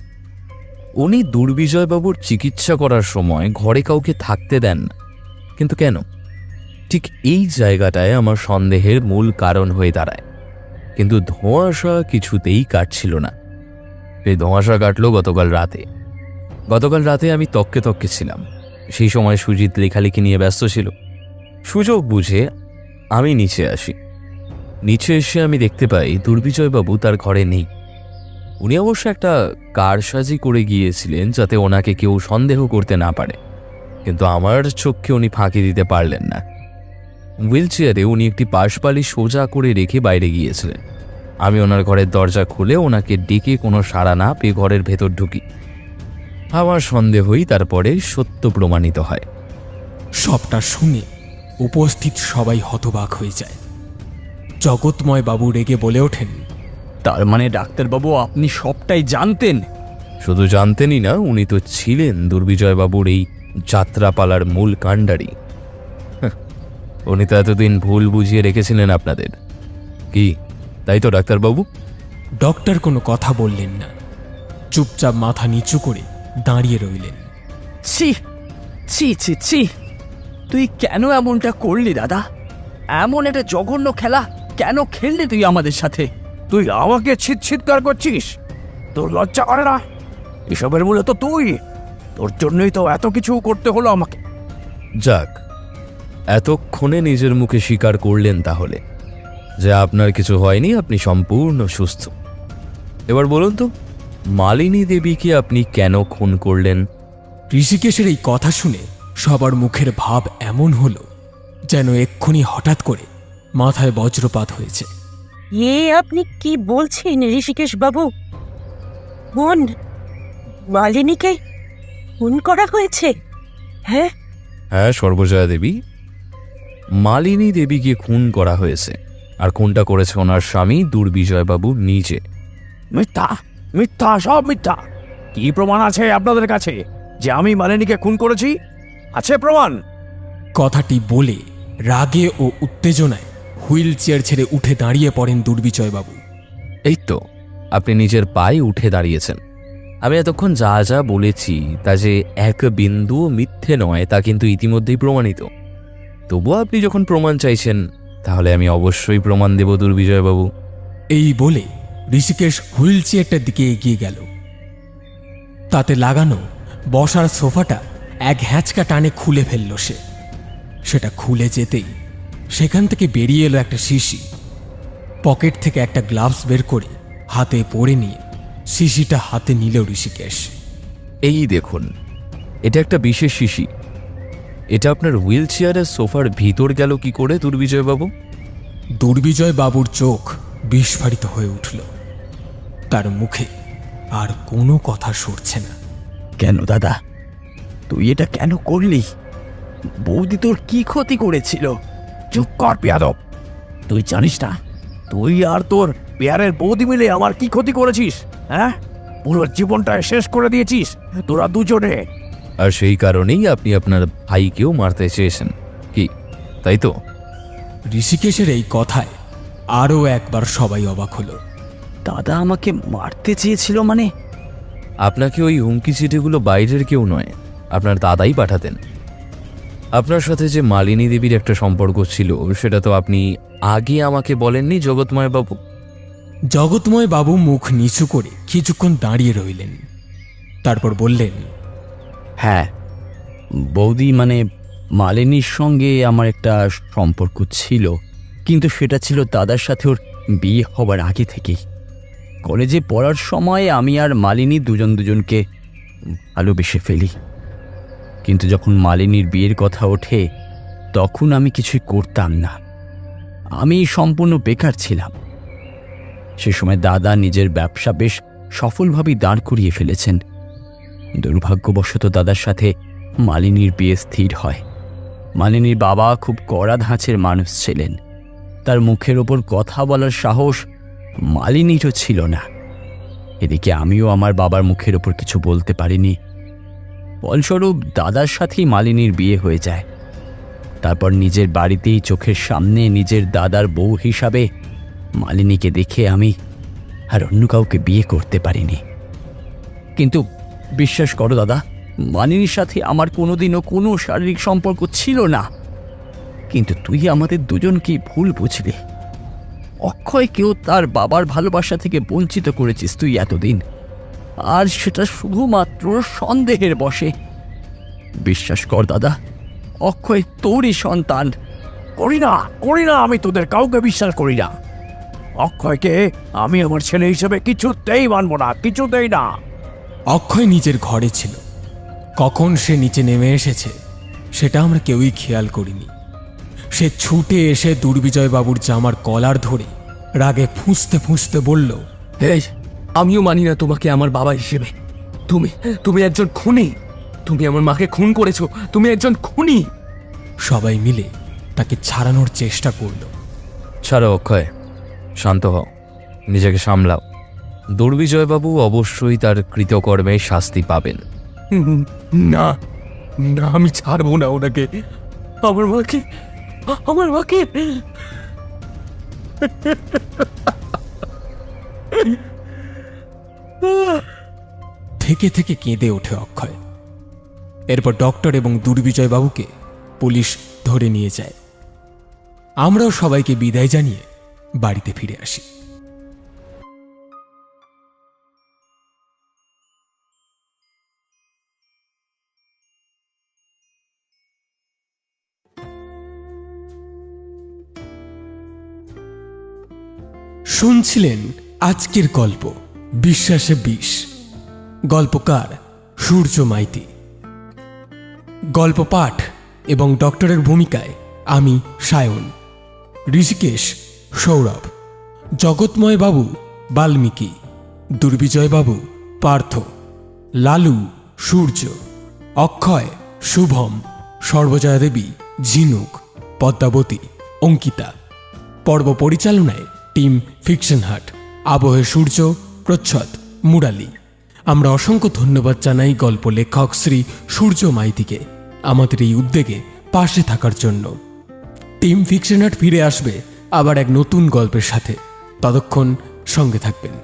উনি দুর্বিজয়বাবুর চিকিৎসা করার সময় ঘরে কাউকে থাকতে দেন না, কিন্তু কেন? ঠিক এই জায়গাটায় আমার সন্দেহের মূল কারণ হয়ে দাঁড়ায়। কিন্তু ধোঁয়াশা কিছুতেই কাটছিল না। সেই ধোঁয়াশা কাটলো গতকাল রাতে আমি তককে ছিলাম। সেই সময় সুজিত লেখালেখি নিয়ে ব্যস্ত ছিল। সুযোগ বুঝে আমি নিচে আসি। নিচে এসে আমি দেখতে পাই দুর্বিজয়বাবু তার ঘরে নেই। উনি অবশ্য একটা কারসাজি করে গিয়েছিলেন যাতে ওনাকে কেউ সন্দেহ করতে না পারে, কিন্তু আমার চোখকে উনি ফাঁকি দিতে পারলেন না। হুইল চেয়ারে উনি একটি পাশপালি সোজা করে রেখে বাইরে গিয়েছিলেন। আমি ওনার ঘরের দরজা খুলে ওনাকে ডেকে কোনো সাড়া না পেয়ে ঘরের ভেতর ঢুকি। আমার সন্দেহই তারপরে সত্য প্রমাণিত হয়। সবটা শুনে উপস্থিত সবাই হতবাক হয়ে যায়। জগৎময় বাবু রেগে বলে ওঠেন, তার মানে ডাক্তারবাবু আপনি সবটাই জানতেন? শুধু জানতেনই না, উনি তো ছিলেন দুর্বিজয়বাবুর এই যাত্রাপালার মূল কাণ্ডারি। উনি তো এতদিন ভুল বুঝিয়ে রেখেছিলেন আপনাদের, কি তাই তো ডাক্তারবাবু? ডক্টর কোনো কথা বললেন না, চুপচাপ মাথা নিচু করে দাঁড়িয়ে রইলেন। ছি ছি ছি ছি, তুই কেন এমনটা করলি দাদা? এমন একটা জঘন্য খেলা কেন খেললি তুই আমাদের সাথে? তুই আমাকে ছিৎকার করছিস? তোর লজ্জা করে না? এসবের মূলে তো তুই, তোর জন্যই তো এত কিছু করতে হলো আমাকে। যাক, এতক্ষণে নিজের মুখে স্বীকার করলেন তাহলে যে আপনার কিছু হয়নি, আপনি সম্পূর্ণ সুস্থ। এবার বলুন তো, মালিনী দেবীকে আপনি কেন খুন করলেন? ঋষিকেশের এই কথা শুনে সবার মুখের ভাব এমন হলো যেন এক্ষুনি হঠাৎ করে মাথায় বজ্রপাত হয়েছে। আপনি কি বলছেন ঋষিকেশ বাবু? বোন মালিনীকে খুন করা হয়েছে? হ্যাঁ হ্যাঁ সর্বজয়া দেবী, মালিনী দেবীকে খুন করা হয়েছে, আর খুনটা করেছে ওনার স্বামী দুর্বিজয়বাবু নিজে। মিথ্যা, মিথ্যা, সব মিথ্যা। কি প্রমাণ আছে আপনাদের কাছে যে আমি মালিনীকে খুন করেছি? আছে প্রমাণ? কথাটি বলে রাগে ও উত্তেজনায় হুইল চেয়ার ছেড়ে উঠে দাঁড়িয়ে পড়েন দুর্বিজয়বাবু। এই তো আপনি নিজের পায়ে উঠে দাঁড়িয়েছেন। আমি এতক্ষণ যা যা বলেছি তা যে এক বিন্দুও মিথ্যে নয় তা কিন্তু ইতিমধ্যেই প্রমাণিত। তবুও আপনি যখন প্রমাণ চাইছেন, তাহলে আমি অবশ্যই প্রমাণ দেব দুর্বিজয়বাবু। এই বলে ঋষিকেশ হুইল চেয়ারটার দিকে এগিয়ে গেল। তাতে লাগানো বসার সোফাটা এক হ্যাঁচকা টানে খুলে ফেলল সে। সেটা খুলে যেতেই সেখান থেকে বেরিয়ে এলো একটা শিশি। পকেট থেকে একটা গ্লাভস বের করে হাতে পরে নিয়ে শিশিটা হাতে নিল ঋষিকেশ। এই দেখুন, এটা একটা বিশেষ শিশি। এটা আপনার হুইল চেয়ারের সোফার ভিতর গেল কি করে দুর্বিজয়বাবু? দুর্বিজয় বাবুর চোখ বিস্ফারিত হয়ে উঠল। তার মুখে আর কোনো কথা সরছে না। কেন দাদা, তুই এটা কেন করলি? বৌদি তোর কি ক্ষতি করেছিল? চুপ কর বেয়াদব। তুই জানিস না তুই আর তোর পেয়ারের বৌদি মিলে আমার কি ক্ষতি করেছিস? হ্যাঁ, পুরো জীবনটা শেষ করে দিয়েছিস তোরা দুজনে। আর সেই কারণেই আপনি আপনার ভাইকেও মারতে চেয়েছেন, কি তাই তো? ঋষিকেশের এই কথায় আরও একবার সবাই অবাক হলো। দাদা আমাকে মারতে চেয়েছিল মানে? আপনাকে ওই হুমকি চিঠিগুলো বাইরের কেউ নয়, আপনার দাদাই পাঠাতেন। আপনার সাথে যে মালিনী দেবীর একটা সম্পর্ক ছিল সেটা তো আপনি আগে আমাকে বলেননি জগৎময় বাবু। জগৎময় বাবু মুখ নিচু করে কিছুক্ষণ দাঁড়িয়ে রইলেন, তারপর বললেন, হ্যাঁ, বৌদি মানে মালিনীর সঙ্গে আমার একটা সম্পর্ক ছিল, কিন্তু সেটা ছিল দাদার সাথে ওর বিয়ে হবার আগে থেকেই। কলেজে পড়ার সময় আমি আর মালিনী দুজনকে ভালোবেসে ফেলি। কিন্তু যখন মালিনীর বিয়ের কথা ওঠে তখন আমি কিছুই করতাম না। আমি সম্পূর্ণ বেকার ছিলাম। সে সময় দাদা নিজের ব্যবসা বেশ সফলভাবেই দাঁড় করিয়ে ফেলেছেন। দুর্ভাগ্যবশত দাদার সাথে মালিনীর বিয়ে স্থির হয়। মালিনীর বাবা খুব কড়া ধাঁচের মানুষ ছিলেন। তার মুখের ওপর কথা বলার সাহস মালিনীরও ছিল না। এদিকে আমিও আমার বাবার মুখের ওপর কিছু বলতে পারিনি। ফলস্বরূপ দাদার সাথেই মালিনীর বিয়ে হয়ে যায়। তারপর নিজের বাড়িতেই চোখের সামনে নিজের দাদার বউ হিসাবে মালিনীকে দেখে আমি আর অন্য কাউকে বিয়ে করতে পারিনি। কিন্তু বিশ্বাস করো দাদা, মালিনীর সাথে আমার কোনোদিনও কোনো শারীরিক সম্পর্ক ছিল না। কিন্তু তুই আমাদের দুজনকেই ভুল বুঝলি। অক্ষয়কেও তার বাবার ভালোবাসা থেকে বঞ্চিত করেছিস তুই এতদিন। আর সেটা শুধুমাত্র সন্দেহের বশে। বিশ্বাস কর দাদা, অক্ষয় তোরই সন্তান। করি না, আমি তোদের কাউকে বিশ্বাস করি না। অক্ষয়কে আমি আমার ছেলে হিসেবে কিছুতেই মানব না, কিছুতেই না। অক্ষয় নিজের ঘরে ছিল। কখন সে নিচে নেমে এসেছে সেটা আমরা কেউই খেয়াল করিনি। সে ছুটে এসে দুর্বিজয় বাবুর জামার কলার ধরে রাগে ফুঁসতে ফুঁসতে বলল, এই, আমিও মানি না তোমাকে আমার বাবা হিসেবে। তুমি একজন খুনি। তুমি আমার মাকে খুন করেছো। তুমি একজন খুনি। সবাই মিলে তাকে ছাড়ানোর চেষ্টা করল। ছাড়ো অক্ষয়, শান্ত হও, নিজেকে সামলাও। দুর্বিজয়বাবু অবশ্যই তার কৃতকর্মে শাস্তি পাবেন। না না, আমি ছাড়বো না ওনাকে। আমার মাকে থেকে থেকে কেঁদে ওঠে অক্ষয়। এরপর ডক্টর এবং দুর্বিজয় বাবুকে পুলিশ ধরে নিয়ে যায়। আমরাও সবাইকে বিদায় জানিয়ে বাড়িতে ফিরে আসি। শুনছিলেন আজকের গল্প বিশ্বাসে বিষ। গল্পকার সূর্য মাইতি। গল্প পাঠ এবং ডক্টরের ভূমিকায় আমি সায়ন, ঋষিকেশ সৌরভ, জগৎময় বাবু বাল্মীকি, দুর্বিজয় বাবু পার্থ, লালু সূর্য, অক্ষয় শুভম, সর্বজয়া দেবী ঝিনুক, পদ্মাবতী অঙ্কিতা। পর্ব পরিচালনায় টিম ফিকশন হাট, আবহে সূর্য, প্রচ্ছদ মুরালি। আমরা অসংখ্য ধন্যবাদ জানাই গল্প লেখক শ্রী সূর্য মাইতিকে আমাদের এই উদ্যোগে পাশে থাকার জন্য। টিম ফিকশন হাট ফিরে আসবে আবার এক নতুন গল্পের সাথে। ততক্ষণ সঙ্গে থাকবেন।